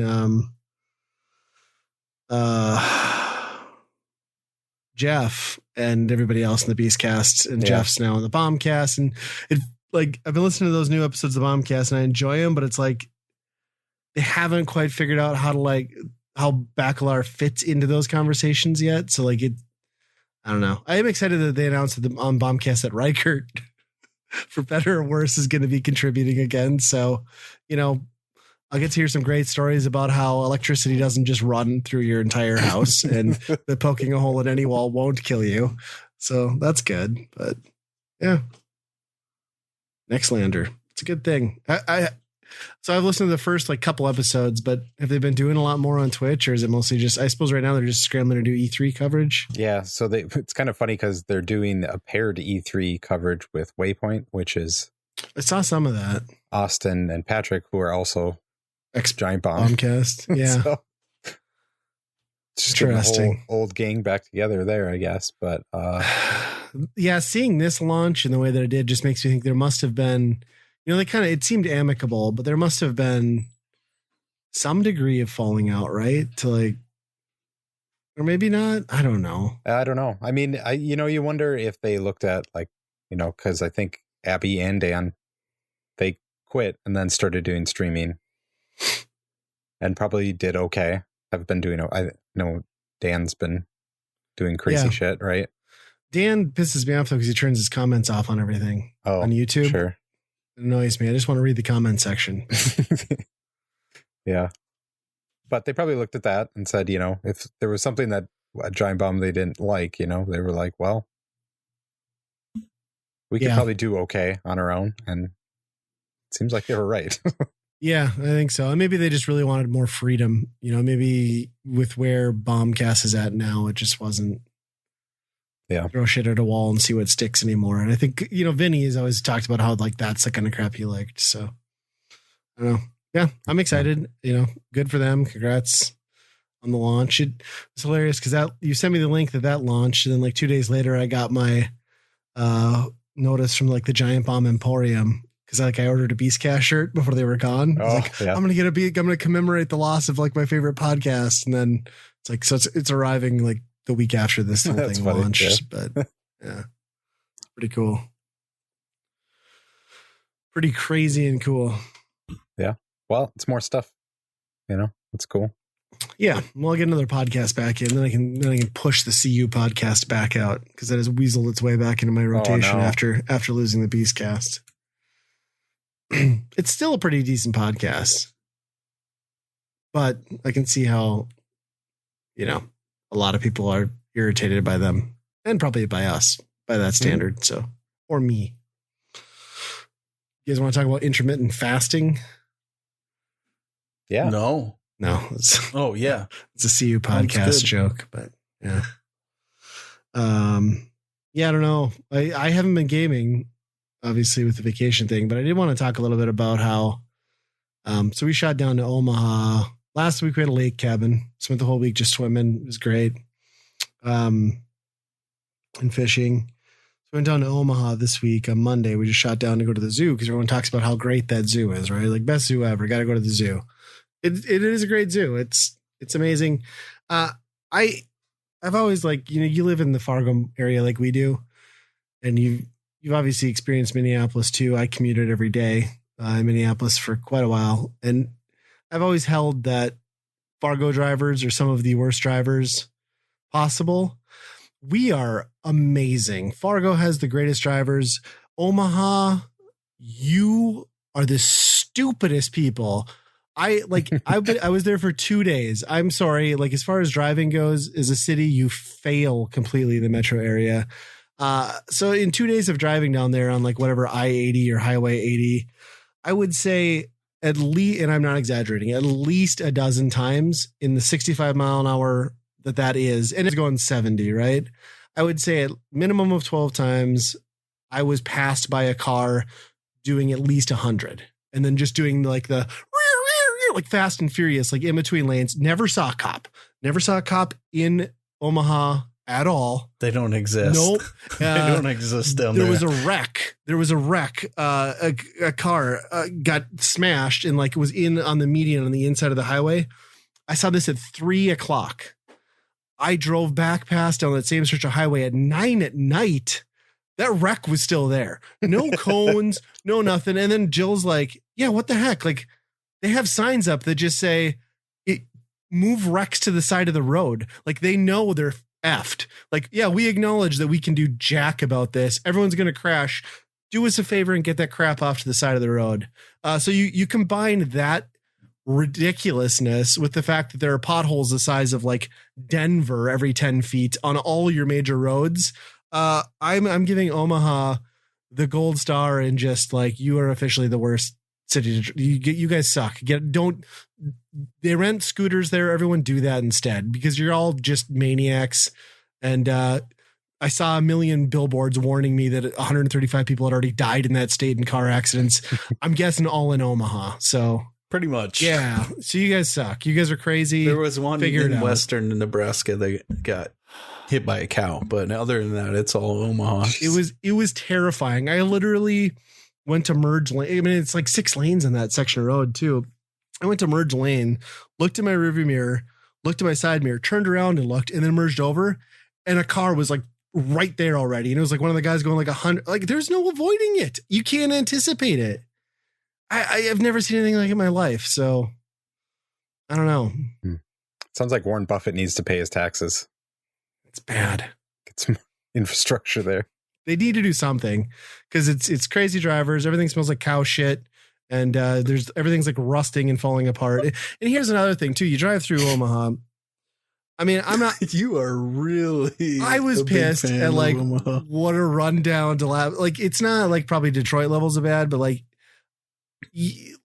Jeff and everybody else in the Beastcast, and Jeff's now in the Bombcast. And it, like, I've been listening to those new episodes of the Bombcast and I enjoy them, but it's like they haven't quite figured out how Bacalar fits into those conversations yet. So like I don't know. I am excited that they announced on Bombcast that Reichert, for better or worse, is going to be contributing again. So, you know, I'll get to hear some great stories about how electricity doesn't just run through your entire house and that poking a hole in any wall won't kill you. So that's good. But yeah. Nextlander. It's a good thing. So I've listened to the first like couple episodes, but have they been doing a lot more on Twitch, or is it mostly just, I suppose right now they're just scrambling to do E3 coverage? Yeah. So it's kind of funny because they're doing a paired E3 coverage with Waypoint, which is, I saw some of that. Austin and Patrick, who are also Giant Bomb. Bombcast. Yeah. So, just interesting. The whole old gang back together there, I guess. But yeah, seeing this launch in the way that it did just makes me think there must have been, you know, it seemed amicable, but there must have been some degree of falling out, right? To like, or maybe not. I don't know. I mean, you wonder if they looked at like, you know, because I think Abby and Dan, they quit and then started doing streaming and probably did okay. I've been doing, I know Dan's been doing crazy shit, right? Dan pisses me off though, because he turns his comments off on everything on YouTube. Sure. It annoys me. I just want to read the comment section. Yeah. But they probably looked at that and said, you know, if there was something that a Giant Bomb they didn't like, you know, they were like, well, we could probably do okay on our own. And it seems like they were right. Yeah, I think so. And maybe they just really wanted more freedom. You know, maybe with where Bombcast is at now, it just wasn't throw shit at a wall and see what sticks anymore. And I think, you know, Vinny has always talked about how like that's the kind of crap he liked. So I don't know. Yeah, I'm excited. You know, good for them. Congrats on the launch. It's hilarious because that you sent me the link that launched, and then like 2 days later I got my notice from like the Giant Bomb Emporium because like I ordered a Beast Cast shirt before they were gone. I was like, I'm gonna commemorate the loss of like my favorite podcast, and then it's like it's arriving like the week after this whole thing launched. Yeah. But yeah, pretty cool, pretty crazy and cool. Yeah, well, it's more stuff. It's cool. Yeah, well, I'll get another podcast back in, then I can push the CU podcast back out because that has weaseled its way back into my rotation after losing the Beast Cast. It's still a pretty decent podcast, but I can see how a lot of people are irritated by them, and probably by us by that standard. So, or me. You guys want to talk about intermittent fasting? Yeah. No. It's a CU podcast joke, but yeah. I don't know. I haven't been gaming, obviously, with the vacation thing, but I did want to talk a little bit about how, so we shot down to Omaha last week. We had a lake cabin, spent the whole week just swimming. It was great. And fishing. So we went down to Omaha this week on Monday. We just shot down to go to the zoo because everyone talks about how great that zoo is, right? Like best zoo ever. Got to go to the zoo. It is a great zoo. It's amazing. I've always you live in the Fargo area like we do, and you've obviously experienced Minneapolis too. I commuted every day in Minneapolis for quite a while, and I've always held that Fargo drivers are some of the worst drivers possible. We are amazing. Fargo has the greatest drivers. Omaha, you are the stupidest people. I was there for 2 days. I'm sorry. Like, as far as driving goes, as a city, you fail completely in the metro area. So in 2 days of driving down there on like whatever I-80 or Highway 80, I would say at least, and I'm not exaggerating, at least a dozen times in the 65 mile an hour that is, and it's going 70, right? I would say at minimum of 12 times I was passed by a car doing at least 100, and then just doing like the like Fast and Furious, like in between lanes. Never saw a cop in Omaha at all. They don't exist. Nope. They don't exist down there. There was a wreck. A car got smashed and like was on the median on the inside of the highway. I saw this at 3:00. I drove back past on that same stretch of highway at 9 at night. That wreck was still there. No cones, no nothing. And then Jill's like, yeah, what the heck? Like, they have signs up that just say, move wrecks to the side of the road. Like, they know they're effed. Like, yeah, we acknowledge that we can do jack about this. Everyone's going to crash. Do us a favor and get that crap off to the side of the road. So you combine that ridiculousness with the fact that there are potholes the size of like Denver every 10 feet on all your major roads. I'm giving Omaha the gold star, and just like, you are officially the worst city. You guys suck. They rent scooters there. Everyone do that instead, because you're all just maniacs. And I saw a million billboards warning me that 135 people had already died in that state in car accidents. I'm guessing all in Omaha. So pretty much. Yeah. So you guys suck. You guys are crazy. There was one in western Nebraska that got hit by a cow, but other than that, it's all Omaha. It was terrifying. I literally went to merge lane. I mean, it's like 6 lanes in that section of road too. I went to merge lane, looked in my rearview mirror, looked at my side mirror, turned around and looked, and then merged over, and a car was like right there already. And it was like one of the guys going like 100. Like, there's no avoiding it. You can't anticipate it. I have never seen anything like it in my life. So I don't know. Sounds like Warren Buffett needs to pay his taxes. It's bad. Get some infrastructure there. They need to do something, because it's crazy drivers. Everything smells like cow shit. And everything's like rusting and falling apart. And here's another thing too. You drive through Omaha. I mean, I'm not. You are really. I was pissed at like what a rundown like, it's not like probably Detroit levels of bad, but like,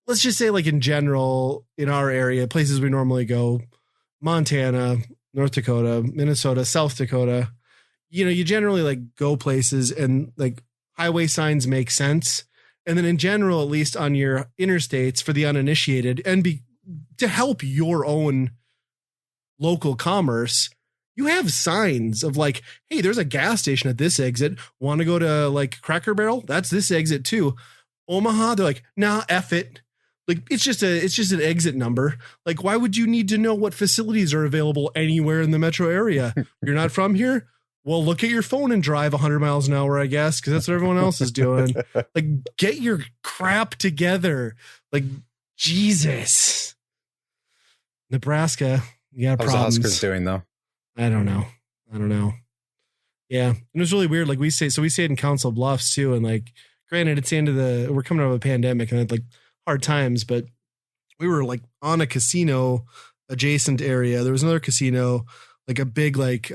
let's just say like in general in our area, places we normally go, Montana, North Dakota, Minnesota, South Dakota, you generally like go places and like highway signs make sense. And then in general, at least on your interstates for the uninitiated, and to help your own local commerce, you have signs of like, hey, there's a gas station at this exit. Want to go to like Cracker Barrel? That's this exit too. Omaha, they're like, nah, F it. Like, it's just an exit number. Like, why would you need to know what facilities are available anywhere in the metro area? You're not from here? Well, look at your phone and drive 100 miles an hour, I guess, because that's what everyone else is doing. Like, get your crap together. Like, Jesus. Nebraska, you got problems. How's the Huskers doing, though? I don't know. Yeah, it was really weird. Like, we stayed in Council Bluffs, too, and, like, granted, it's the end of we're coming out of a pandemic, and it's, like, hard times, but we were like on a casino adjacent area. There was another casino, like a big like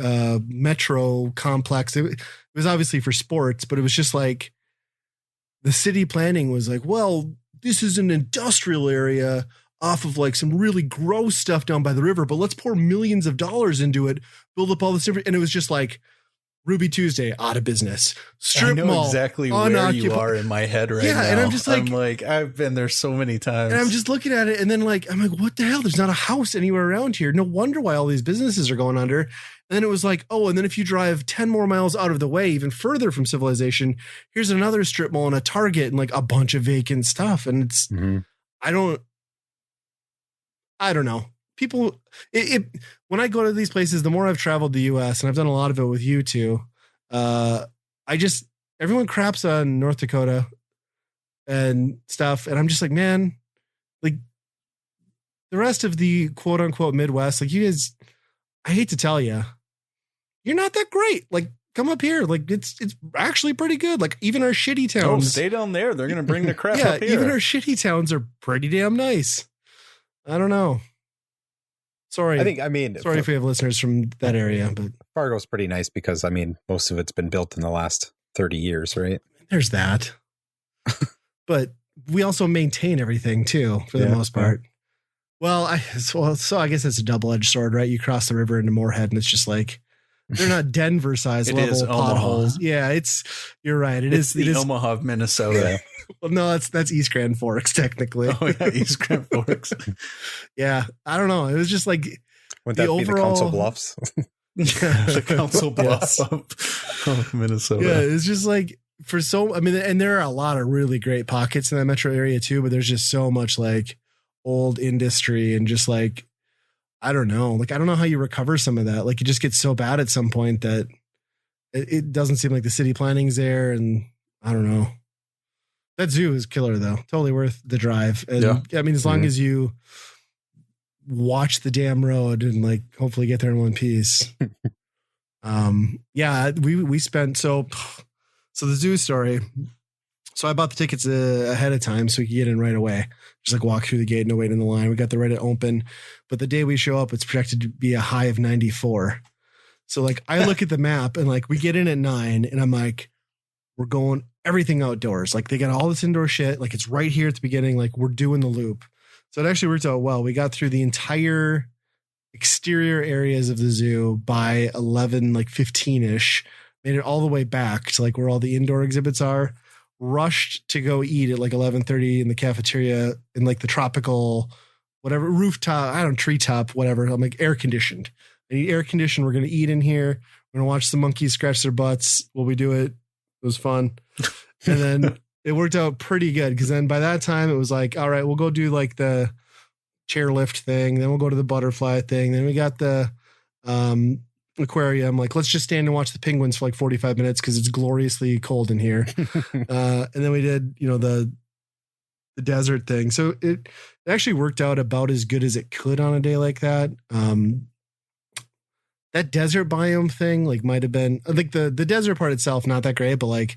metro complex. It was obviously for sports, but it was just like the city planning was like, well, this is an industrial area off of like some really gross stuff down by the river, but let's pour millions of dollars into it, build up all this different, and it was just like Ruby Tuesday out of business. Strip I know mall, exactly where you are in my head right now. And I'm just like, I've been there so many times. And I'm just looking at it, and then like, I'm like, what the hell? There's not a house anywhere around here. No wonder why all these businesses are going under. And then it was like, oh, and then if you drive 10 more miles out of the way, even further from civilization, here's another strip mall and a Target and like a bunch of vacant stuff. And it's, I don't know. People, when I go to these places, the more I've traveled the US, and I've done a lot of it with you too, everyone craps on North Dakota and stuff. And I'm just like, man, like the rest of the quote unquote Midwest, like you guys, I hate to tell you, you're not that great. Like, come up here. Like it's actually pretty good. Like even our shitty towns. Oh, stay down there. They're going to bring the crap up here. Even our shitty towns are pretty damn nice. I don't know. Sorry. Sorry if we have listeners from that area, but Fargo's pretty nice because most of it's been built in the last 30 years, right? There's that. But we also maintain everything too, for the most part. Well, so I guess it's a double-edged sword, right? You cross the river into Moorhead and it's just like they're not Denver size level potholes. Yeah, you're right. It is the Omaha of Minnesota. Well, no, that's East Grand Forks, technically. Oh, yeah, East Grand Forks. Yeah, I don't know. It was just like would that be the Council Bluffs? The Council Bluffs of Minnesota. Yeah, it's just like and there are a lot of really great pockets in that metro area too, but there's just so much like old industry and just like, I don't know. Like, I don't know how you recover some of that. Like, it just gets so bad at some point that it doesn't seem like the city planning's there. And I don't know. That zoo is killer though. Totally worth the drive. And as long as you watch the damn road and like hopefully get there in one piece. We spent so the zoo story. So I bought the tickets ahead of time so we could get in right away. Just like walk through the gate, no wait in the line. We got the right at open, but the day we show up, it's projected to be a high of 94. So like I look at the map and like we get in at 9 and I'm like, we're going everything outdoors. Like they got all this indoor shit. Like it's right here at the beginning. Like we're doing the loop. So it actually worked out well. We got through the entire exterior areas of the zoo by 15-ish, made it all the way back to like where all the indoor exhibits are, rushed to go eat at like 11:30 in the cafeteria in like the tropical, whatever rooftop, treetop, whatever. I'm like air conditioned. I need air conditioned. We're going to eat in here. We're going to watch the monkeys scratch their butts while we do it. It was fun. And then it worked out pretty good because then by that time it was like, all right, we'll go do like the chairlift thing. Then we'll go to the butterfly thing. Then we got the aquarium. Like, let's just stand and watch the penguins for like 45 minutes because it's gloriously cold in here. And then we did, the desert thing. So it actually worked out about as good as it could on a day like that. That desert biome thing, like, might have been like the desert part itself, not that great, but like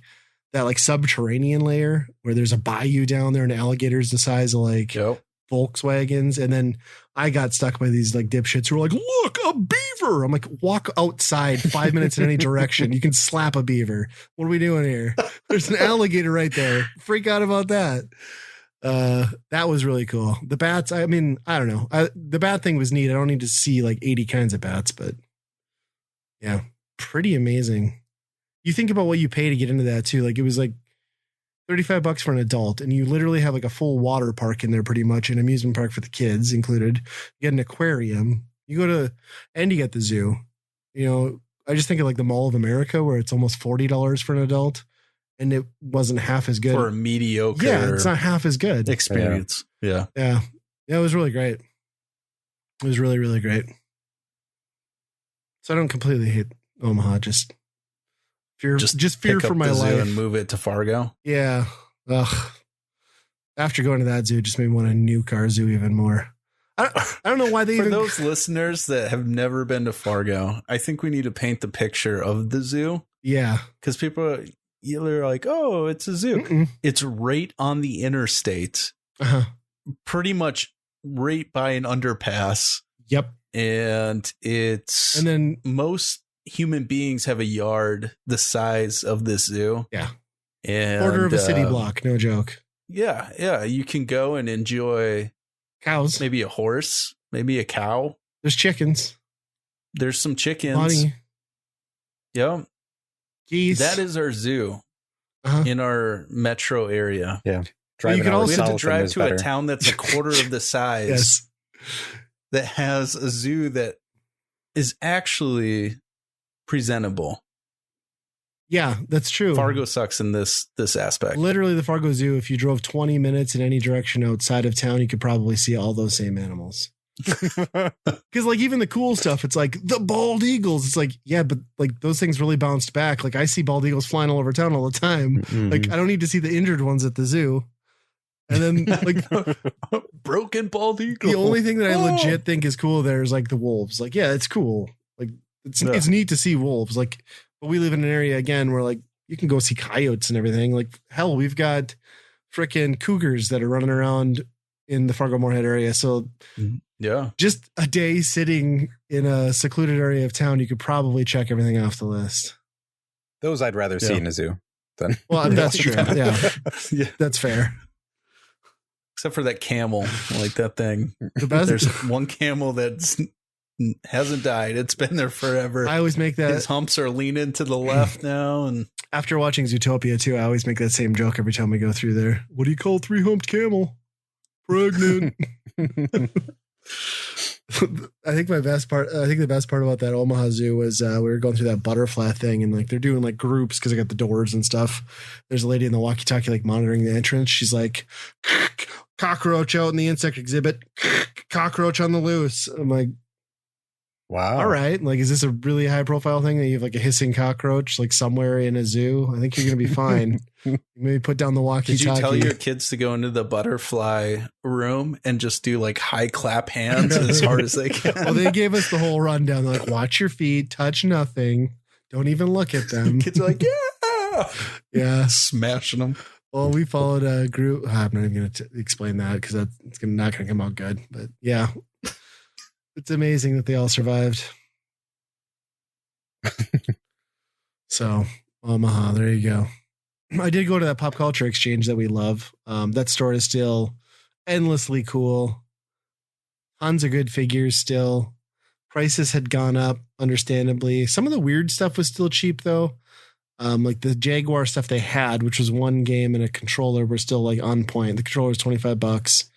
that like subterranean layer where there's a bayou down there and alligators the size of like Volkswagens. And then I got stuck by these like dipshits who were like, look, a beaver. I'm like, walk outside 5 minutes in any direction. You can slap a beaver. What are we doing here? There's an alligator right there. Freak out about that. That was really cool. The bats, I don't know. The bat thing was neat. I don't need to see like 80 kinds of bats, but yeah, pretty amazing. You think about what you pay to get into that too. Like it was like $35 for an adult, and you literally have like a full water park in there, pretty much an amusement park for the kids included. You get an aquarium. You go to, and you get the zoo. I just think of like the Mall of America where it's almost $40 for an adult, and it wasn't half as good. For a mediocre. Yeah, it's not half as good experience. Yeah. Yeah. Yeah, it was really great. It was really, really great. So I don't completely hate Omaha, just fear for my life. And move it to Fargo. Yeah. Ugh. After going to that zoo, just made me want to nuke our zoo even more. I don't know why they For those listeners that have never been to Fargo, I think we need to paint the picture of the zoo. Yeah. Because people are either like, oh, it's a zoo. Mm-mm. It's right on the interstate. Pretty much right by an underpass. Yep. And then most human beings have a yard the size of this zoo. Yeah. And quarter of a city block, no joke. Yeah. You can go and enjoy cows, maybe a horse, maybe a cow. There's chickens. There's some chickens. Bunny. Yeah. Geese. That is our zoo in our metro area. Yeah. You can also have to drive to a town that's a quarter of the size. Yes. That has a zoo that is actually presentable. Yeah, that's true. Fargo sucks in this aspect. Literally, the Fargo Zoo, if you drove 20 minutes in any direction outside of town, you could probably see all those same animals. Because like even the cool stuff, it's like the bald eagles. It's like, yeah, but like those things really bounced back. Like I see bald eagles flying all over town all the time. Mm-hmm. Like I don't need to see the injured ones at the zoo. And then like broken bald eagle. The only thing that I legit think is cool there is like the wolves. Like, yeah, it's cool. Like it's neat to see wolves. Like, but we live in an area again where like you can go see coyotes and everything. Like hell, we've got freaking cougars that are running around in the Fargo Moorhead area. So yeah, just a day sitting in a secluded area of town, you could probably check everything off the list. Those I'd rather see in a zoo than. Well, that's true. Yeah, that's fair. Except for that camel, like that thing. There's one camel that hasn't died. It's been there forever. I always make that. His humps are leaning to the left now. And after watching Zootopia too, I always make that same joke every time we go through there. What do you call 3-humped camel? Pregnant. I think the best part about that Omaha Zoo was we were going through that butterfly thing and like they're doing like groups because I got the doors and stuff. There's a lady in the walkie-talkie like monitoring the entrance. She's like, cockroach out in the insect exhibit, cockroach on the loose. I'm like, wow. All right. Like, is this a really high profile thing that you have like a hissing cockroach like somewhere in a zoo? I think you're going to be fine. Maybe put down the walkie-talkie. Did you tell your kids to go into the butterfly room and just do like high clap hands as hard as they can? Well, they gave us the whole rundown. They're like, watch your feet, touch nothing. Don't even look at them. Kids are like, yeah. Yeah. Smashing them. Well, we followed a group. I'm not even going to explain that because it's not going to come out good. But yeah, it's amazing that they all survived. So, Omaha, there you go. I did go to that pop culture exchange that we love. That store is still endlessly cool. Tons of good figures still. Prices had gone up, understandably. Some of the weird stuff was still cheap, though. Like the Jaguar stuff they had, which was one game and a controller, were still like on point. The controller was $25.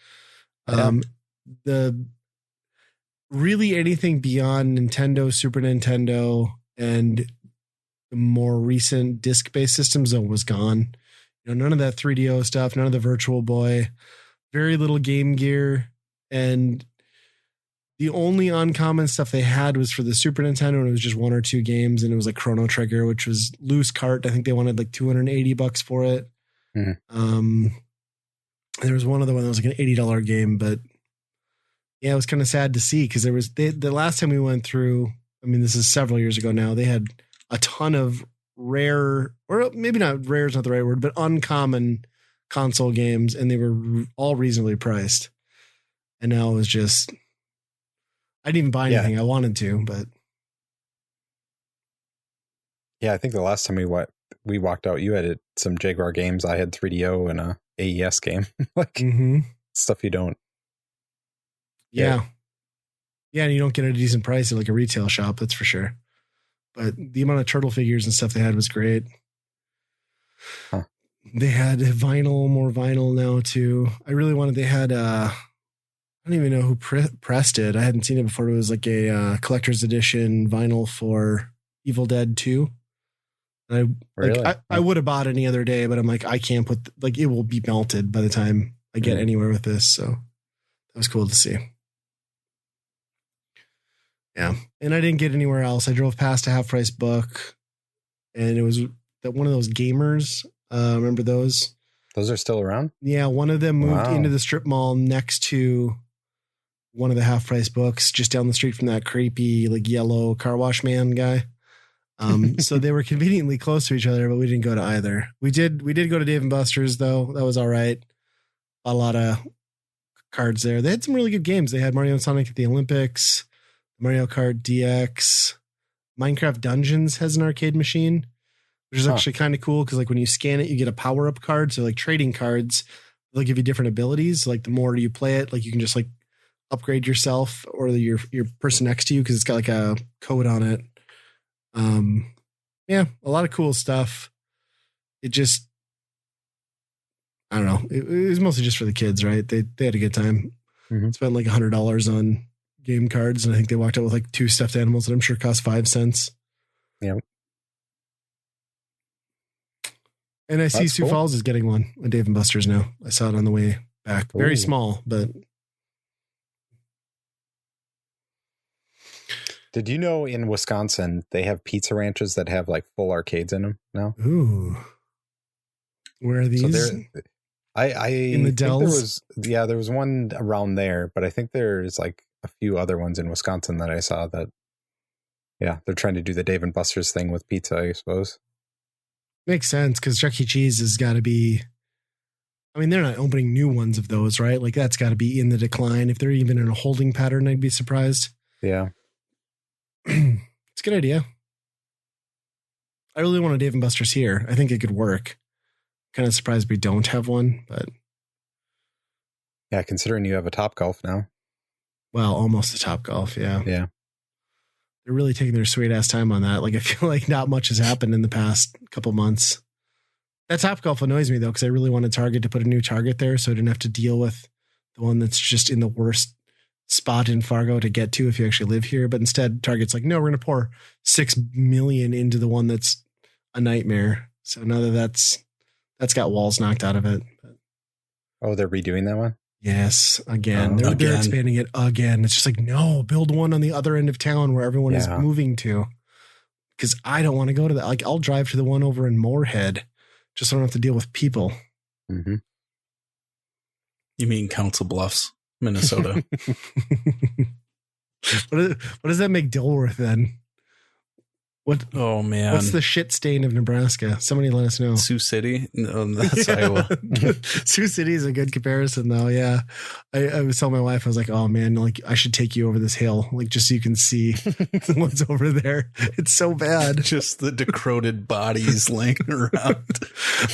The really anything beyond Nintendo, Super Nintendo, and the more recent disc-based systems was gone. You know, none of that 3DO stuff, none of the Virtual Boy, very little Game Gear, and the only uncommon stuff they had was for the Super Nintendo, and it was just 1 or 2 games, and it was like Chrono Trigger, which was loose cart. I think they wanted like $280 for it. Mm-hmm. There was one other one that was like an $80 game, but yeah, it was kind of sad to see because the last time we went through, I mean, this is several years ago now, they had a ton of rare, or maybe not rare is not the right word, but uncommon console games, and they were all reasonably priced. And now it was just, I didn't even buy anything. I wanted to, but yeah, I think the last time we walked out, you had some Jaguar games. I had 3DO and a AES game, like stuff you don't. Yeah, and you don't get a decent price at like a retail shop, that's for sure. But the amount of turtle figures and stuff they had was great. Huh. They had more vinyl now too. I really wanted. They had. I don't even know who pressed it. I hadn't seen it before. It was like a collector's edition vinyl for Evil Dead 2. I would have bought any other day, but I'm like, I can't put it will be melted by the time I get anywhere with this. So that was cool to see. Yeah. And I didn't get anywhere else. I drove past a Half Price Book, and it was one of those gamers. Remember those? Those are still around? Yeah. One of them moved into the strip mall next to one of the Half Price Books, just down the street from that creepy, yellow car wash man guy. So they were conveniently close to each other, but we didn't go to either. We did go to Dave & Buster's though. That was all right. A lot of cards there. They had some really good games. They had Mario and Sonic at the Olympics, Mario Kart DX, Minecraft Dungeons has an arcade machine, which is actually kind of cool because when you scan it, you get a power-up card. So trading cards, they'll give you different abilities. The more you play it, you can just upgrade yourself or your person next to you because it's got a code on it. Yeah, a lot of cool stuff. It just, I don't know. It was mostly just for the kids, right? They had a good time. Mm-hmm. Spent $100 on game cards, and I think they walked out with 2 stuffed animals that I'm sure cost 5 cents. Yeah. And I see Sioux Falls is getting one at Dave & Buster's now. I saw it on the way back. Very small, but. Did you know in Wisconsin they have pizza ranches that have full arcades in them now? Ooh. Where are these? So I in the Dells? There was one around there, but I think there's a few other ones in Wisconsin that I saw that, they're trying to do the Dave & Buster's thing with pizza, I suppose. Makes sense because Chuck E. Cheese has got to be, they're not opening new ones of those, right? That's got to be in the decline. If they're even in a holding pattern, I'd be surprised. Yeah. It's a good idea. I really want a Dave & Buster's here. I think it could work. Kind of surprised we don't have one, but yeah, considering you have a Topgolf now. Well, almost a Topgolf, yeah. Yeah. They're really taking their sweet ass time on that. I feel like not much has happened in the past couple months. That Topgolf annoys me though, because I really wanted Target to put a new Target there, so I didn't have to deal with the one that's just in the worst spot in Fargo to get to if you actually live here. But instead, Target's no, we're going to pour $6 million into the one that's a nightmare. So now that's got walls knocked out of it. Oh, they're redoing that one? Yes, again. They're expanding it again. It's just no, build one on the other end of town where everyone is moving to. Because I don't want to go to that. I'll drive to the one over in Moorhead just so I don't have to deal with people. Mm-hmm. You mean Council Bluffs, Minnesota? What does that make Dilworth then? What? Oh man! What's the shit stain of Nebraska? Somebody let us know. Sioux City? No, that's Iowa. Sioux City is a good comparison, though. Yeah, I was telling my wife, I was like, "Oh man, I should take you over this hill, just so you can see what's over there. It's so bad. Just the decrepit bodies laying around.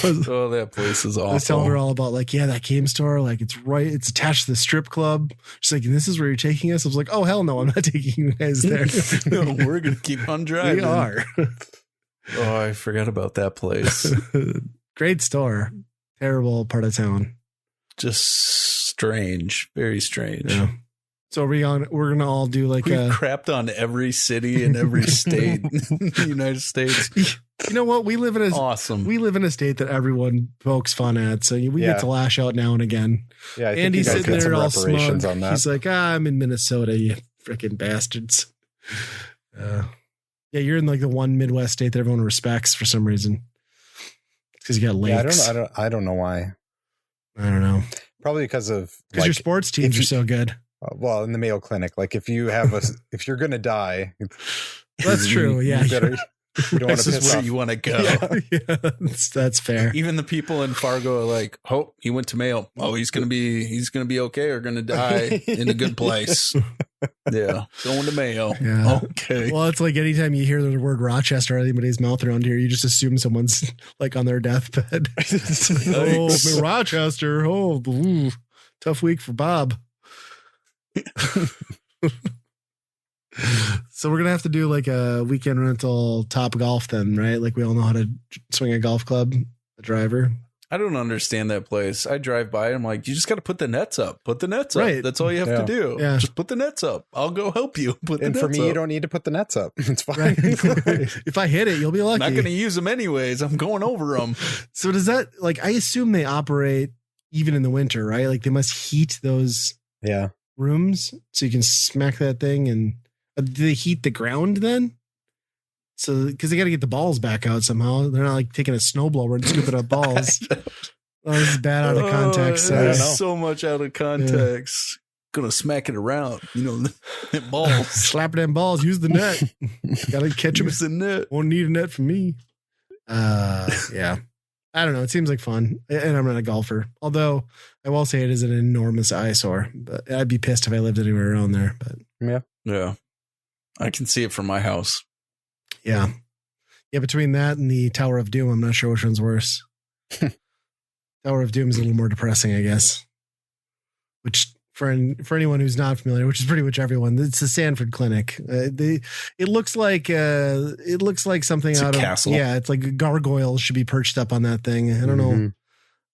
Oh, that place is awful." I was telling her all about that game store. It's attached to the strip club. She's like, "And this is where you're taking us?" I was like, "Oh hell no, I'm not taking you guys there. No, we're gonna keep on driving." We are. Oh, I forgot about that place. Great store. Terrible part of town. Just strange. Very strange. Yeah. So we're gonna all do We've crapped on every city in every state in the United States. You know what? We live in awesome. We live in a state that everyone pokes fun at, so we get to lash out now and again. Yeah, Andy's sitting there all smug. He's like, "I'm in Minnesota, you freaking bastards." Yeah, you're in the one Midwest state that everyone respects for some reason. Because you got lakes. Yeah, I don't know why. I don't know. Probably because your sports teams are so good. Well, in the Mayo Clinic, if you have if you're gonna die, that's true. Yeah, you don't want to piss where you want to go. Yeah, that's fair. Even the people in Fargo are like, "Oh, he went to Mayo. Oh, he's gonna be okay or gonna die in a good place." Yeah, going to Mayo. Yeah. Okay. Well, it's anytime you hear the word Rochester out of anybody's mouth around here, you just assume someone's on their deathbed. Oh, Rochester. Oh, ooh, tough week for Bob. So we're gonna have to do a weekend rental Top Golf then, right? We all know how to swing a golf club, a driver. I don't understand that place. I drive by. I'm like, you just got to put the nets up. Put the nets up. That's all you have to do. Yeah. Just put the nets up. I'll go help you. And for me, you don't need to put the nets up. It's fine. Right. If I hit it, you'll be lucky. Not going to use them anyways. I'm going over them. So does that, like, I assume they operate even in the winter, right? Like they must heat those rooms so you can smack that thing. And do they heat the ground then? So, because they got to get the balls back out somehow. They're not like taking a snowblower and scooping up balls. Oh, this is bad out of context. So much out of context. Gonna smack it around, balls. Slap them balls. Use the net. Gotta catch them. Use the net. Won't need a net for me. Yeah. I don't know. It seems like fun, and I'm not a golfer. Although I will say it is an enormous eyesore. But I'd be pissed if I lived anywhere around there. But yeah, I can see it from my house. Yeah. Between that and the Tower of Doom, I'm not sure which one's worse. Tower of Doom is a little more depressing, I guess. Which for anyone who's not familiar, which is pretty much everyone, it's the Sanford Clinic. It looks like something it's out of castle. Yeah, it's like gargoyles should be perched up on that thing. I don't know.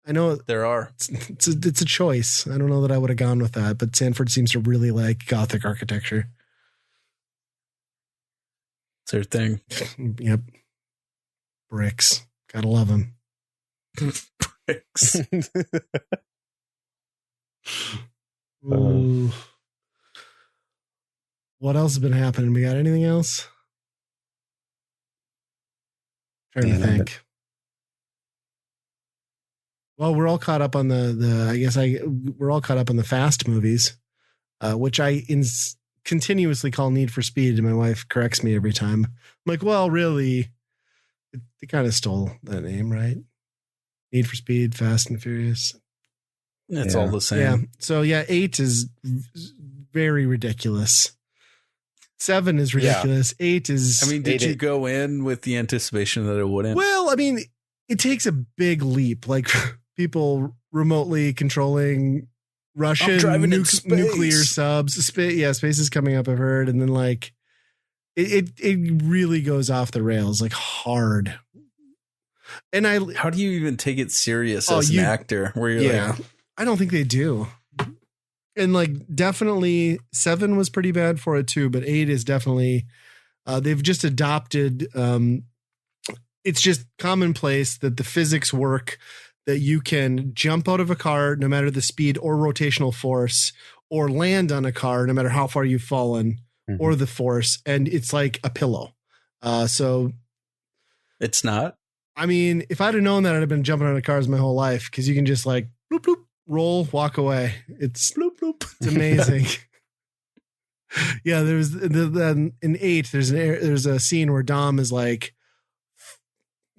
I know there are. It's a choice. I don't know that I would have gone with that, but Sanford seems to really like Gothic architecture. It's their thing. Yep. Bricks. Gotta love them. Bricks. Ooh. What else has been happening? We got anything else? Trying to think. Well, we're all caught up on we're all caught up on the Fast movies, which I continuously call Need for Speed, and my wife corrects me every time. I'm like, well, really, they kind of stole that name, right? Need for Speed, Fast and Furious. It's all the same. Yeah. So 8 is very ridiculous. 7 is ridiculous. 8 is. I mean, did you go in with the anticipation that it wouldn't? Well, I mean, it takes a big leap, like people remotely controlling Russian nuclear subs. Space is coming up, I've heard. And then like it really goes off the rails, like hard. And how do you even take it serious as an actor where you're like, I don't think they do. And like definitely 7 was pretty bad for it too, but 8 is definitely they've just adopted it's just commonplace that the physics work, that you can jump out of a car no matter the speed or rotational force, or land on a car no matter how far you've fallen, or the force, and it's like a pillow. So it's not. I mean, if I'd have known that, I'd have been jumping out of cars my whole life, because you can just like bloop bloop, roll, walk away. It's bloop bloop. It's amazing. Yeah, there's in 8. There's a scene where Dom is like,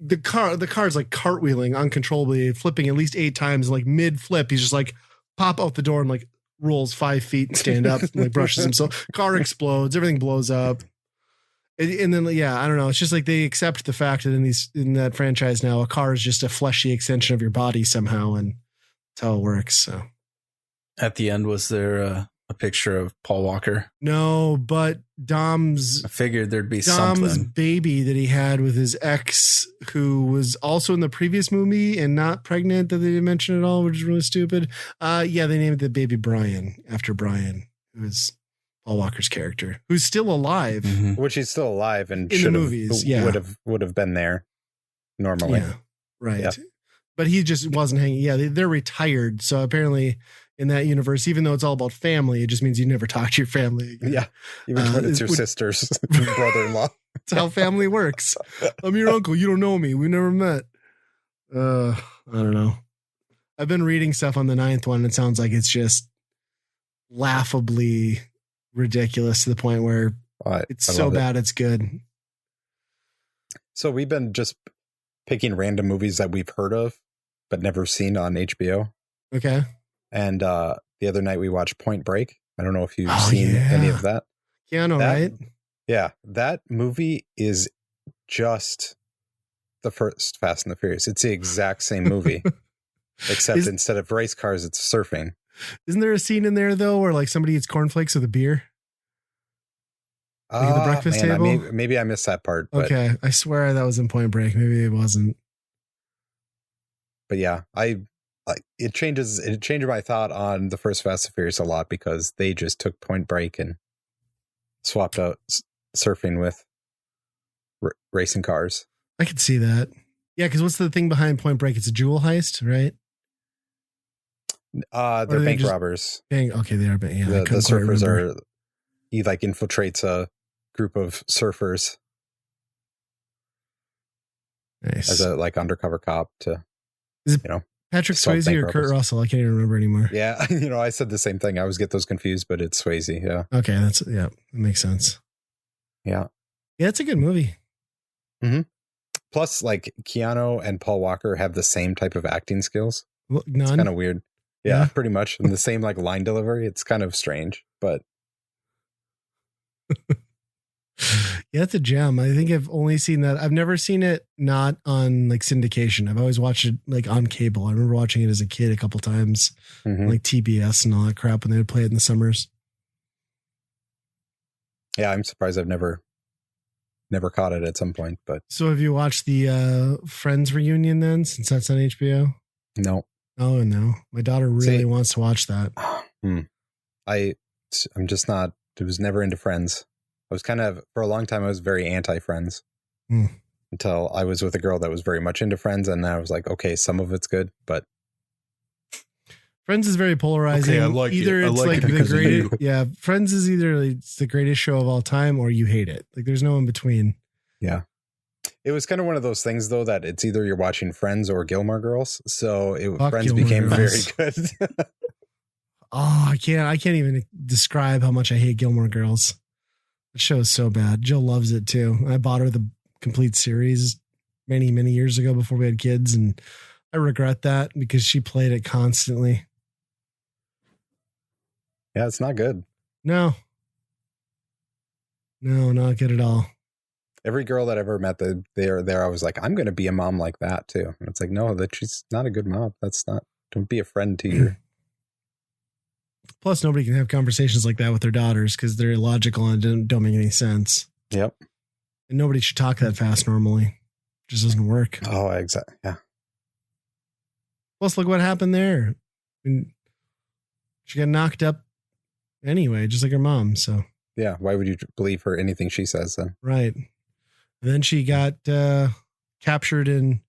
the car's like cartwheeling uncontrollably, flipping at least 8 times. Like mid flip, he's just like pop out the door and like rolls 5 feet and stand up and like brushes himself. Car explodes, everything blows up. And then, I don't know. It's just like they accept the fact that in that franchise now, a car is just a fleshy extension of your body somehow, and that's how it works. So, at the end, was there a picture of Paul Walker? No, but I figured there'd be Dom's something. Baby that he had with his ex, who was also in the previous movie and not pregnant, that they didn't mention at all, which is really stupid. They named the baby Brian after Brian, who is Paul Walker's character, who's still alive. Which he's still alive and in the movies, would have been there normally. Yeah, right. Yeah. But he just wasn't hanging. Yeah, they're retired. So apparently in that universe, even though it's all about family, it just means you never talk to your family again. Yeah, even when it's your sister's brother-in-law. That's how family works. I'm your uncle. You don't know me. We never met. I don't know. I've been reading stuff on the 9th one. It sounds like it's just laughably ridiculous to the point where it's so bad it's good. So we've been just picking random movies that we've heard of but never seen on HBO. Okay. And the other night we watched Point Break. I don't know if you've seen any of that. Keanu, right? Yeah, that movie is just the first Fast and the Furious. It's the exact same movie, except instead of race cars, it's surfing. Isn't there a scene in there though where like somebody eats cornflakes with a beer? Like at the breakfast table? Maybe I missed that part. But okay, I swear that was in Point Break. Maybe it wasn't. But yeah, it changed my thought on the first Fast and Furious a lot because they just took Point Break and swapped out surfing with racing cars. I could see that. Yeah, because what's the thing behind Point Break? It's a jewel heist, right? They're bank robbers. Okay, they are. Yeah, the surfers are. He like infiltrates a group of surfers. Nice. As a like undercover cop to, Patrick Swayze or Kurt Russell? I can't even remember anymore. Yeah, I said the same thing. I always get those confused, but it's Swayze. Yeah. Okay, that makes sense. Yeah. Yeah, it's a good movie. Mm-hmm. Plus, like Keanu and Paul Walker have the same type of acting skills. None. It's kind of weird. Yeah, pretty much. And the same like line delivery. It's kind of strange, but. Yeah, it's a gem. I think I've only seen that. I've never seen it not on like syndication. I've always watched it like on cable. I remember watching it as a kid a couple times, like TBS and all that crap when they would play it in the summers. Yeah, I'm surprised I've never caught it at some point. But so have you watched the Friends reunion then, since that's on HBO? No. Oh no, my daughter really wants to watch that. I'm just not. I was never into Friends. I was kind of, for a long time, I was very anti-Friends until I was with a girl that was very much into Friends. And I was like, okay, some of it's good, but. Friends is very polarizing. Okay, I like either it. It's like the greatest. Yeah. Friends is either it's the greatest show of all time or you hate it. Like there's no in between. Yeah. It was kind of one of those things though, that it's either you're watching Friends or Gilmore Girls. So Friends Gilmore became Girls. very good. Oh, I can't even describe how much I hate Gilmore Girls. The show is so bad. Jill loves it too. I bought her the complete series many, many years ago before we had kids. And I regret that because she played it constantly. Yeah, it's not good. No, not good at all. Every girl that I ever met, there, I was like, I'm going to be a mom like that too. And it's like, no, that she's not a good mom. Don't be a friend to your. Plus, nobody can have conversations like that with their daughters because they're illogical and don't make any sense. Yep. And nobody should talk that fast normally. It just doesn't work. Oh, exactly. Yeah. Plus, look what happened there. I mean, she got knocked up anyway, just like her mom. So yeah, why would you believe her anything she says then? Right. And then she got captured in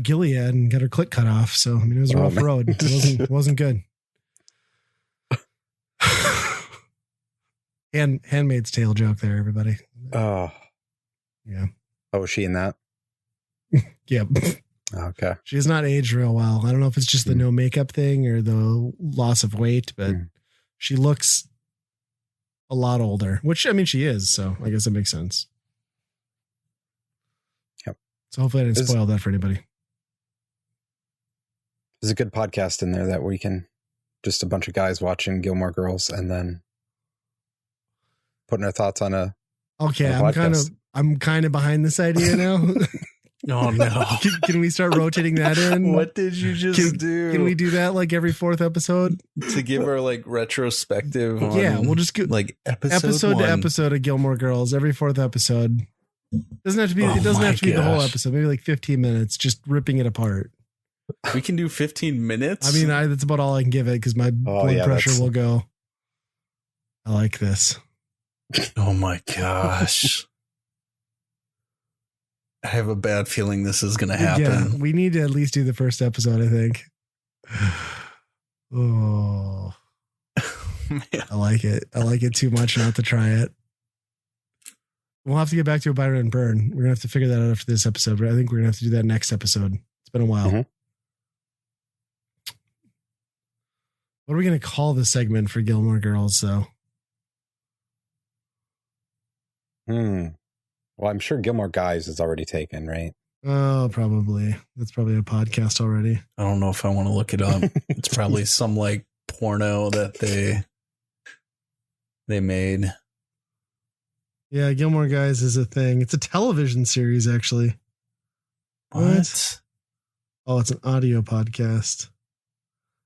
Gilead and got her clit cut off. So I mean, it was a rough road. It wasn't good. Handmaid's Tale joke there, everybody. Oh, yeah. Oh, was she in that? Yep. Okay. She has not aged real well. I don't know if it's just the no makeup thing or the loss of weight, but she looks a lot older, which I mean, she is. So I guess it makes sense. Yep. So hopefully I didn't spoil that for anybody. There's a good podcast in there that we can just a bunch of guys watching Gilmore Girls and then putting our thoughts on a. Okay. I'm kind of behind this idea now. Oh no! Can we start rotating that in? What did you just do? Can we do that like every fourth episode to give our like retrospective? We'll just go like episode to episode of Gilmore Girls every fourth episode. Doesn't have to be. It doesn't have to be the whole episode. Maybe like 15 minutes, just ripping it apart. We can do 15 minutes. I mean, that's about all I can give it because my blood pressure will go. I like this. Oh my gosh. I have a bad feeling this is going to happen. Yeah, we need to at least do the first episode, I think. Oh, I like it. I like it too much not to try it. We'll have to get back to a Byron and Burn. We're going to have to figure that out after this episode, but I think we're going to have to do that next episode. It's been a while. Mm-hmm. What are we going to call this segment for Gilmore Girls, though? Well, I'm sure Gilmore Guys is already taken, right? Oh, probably. That's probably a podcast already. I don't know if I want to look it up. It's probably some like porno that they made. Yeah, Gilmore Guys is a thing. It's a television series, actually. What? Oh, it's an audio podcast.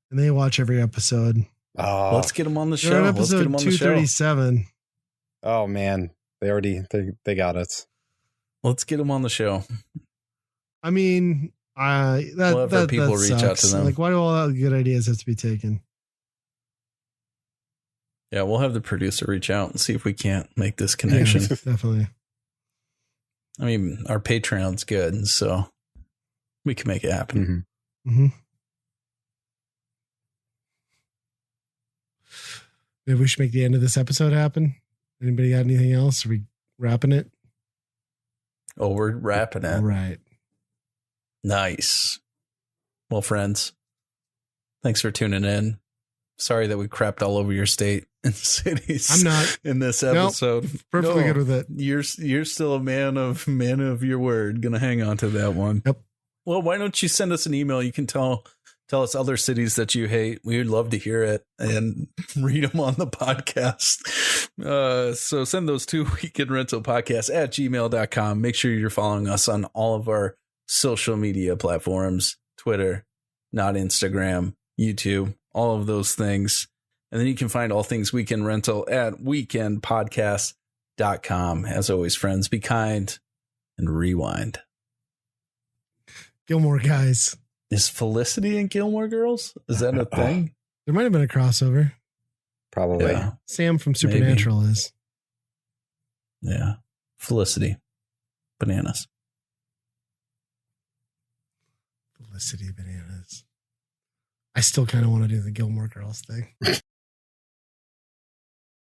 And they watch every episode. Oh, let's get them on the show. They're on episode 237. Oh, man. They got it. Let's get them on the show. I mean, We'll have people reach out to them. Like, why do all the good ideas have to be taken? Yeah, we'll have the producer reach out and see if we can't make this connection. Yeah, definitely. I mean, our Patreon's good, so we can make it happen. Mm-hmm. Maybe we should make the end of this episode happen. Anybody got anything else? Are we wrapping it? Oh, we're wrapping it. All right. Nice. Well, friends, thanks for tuning in. Sorry that we crapped all over your state and cities. I'm not in this episode. Nope, perfectly good with it. You're still a man of your word. Gonna hang on to that one. Yep. Well, why don't you send us an email? You can tell us other cities that you hate. We would love to hear it and read them on the podcast. So send those to weekendrentalpodcast@gmail.com. Make sure you're following us on all of our social media platforms, Twitter, not Instagram, YouTube, all of those things. And then you can find all things Weekend Rental at weekendpodcast.com. As always, friends, be kind and rewind. Gilmore Guys. Is Felicity in Gilmore Girls? Is that a thing? There might have been a crossover. Probably. Yeah. Sam from Supernatural Maybe. is. Yeah. Felicity. Bananas. Felicity Bananas. I still kind of want to do the Gilmore Girls thing.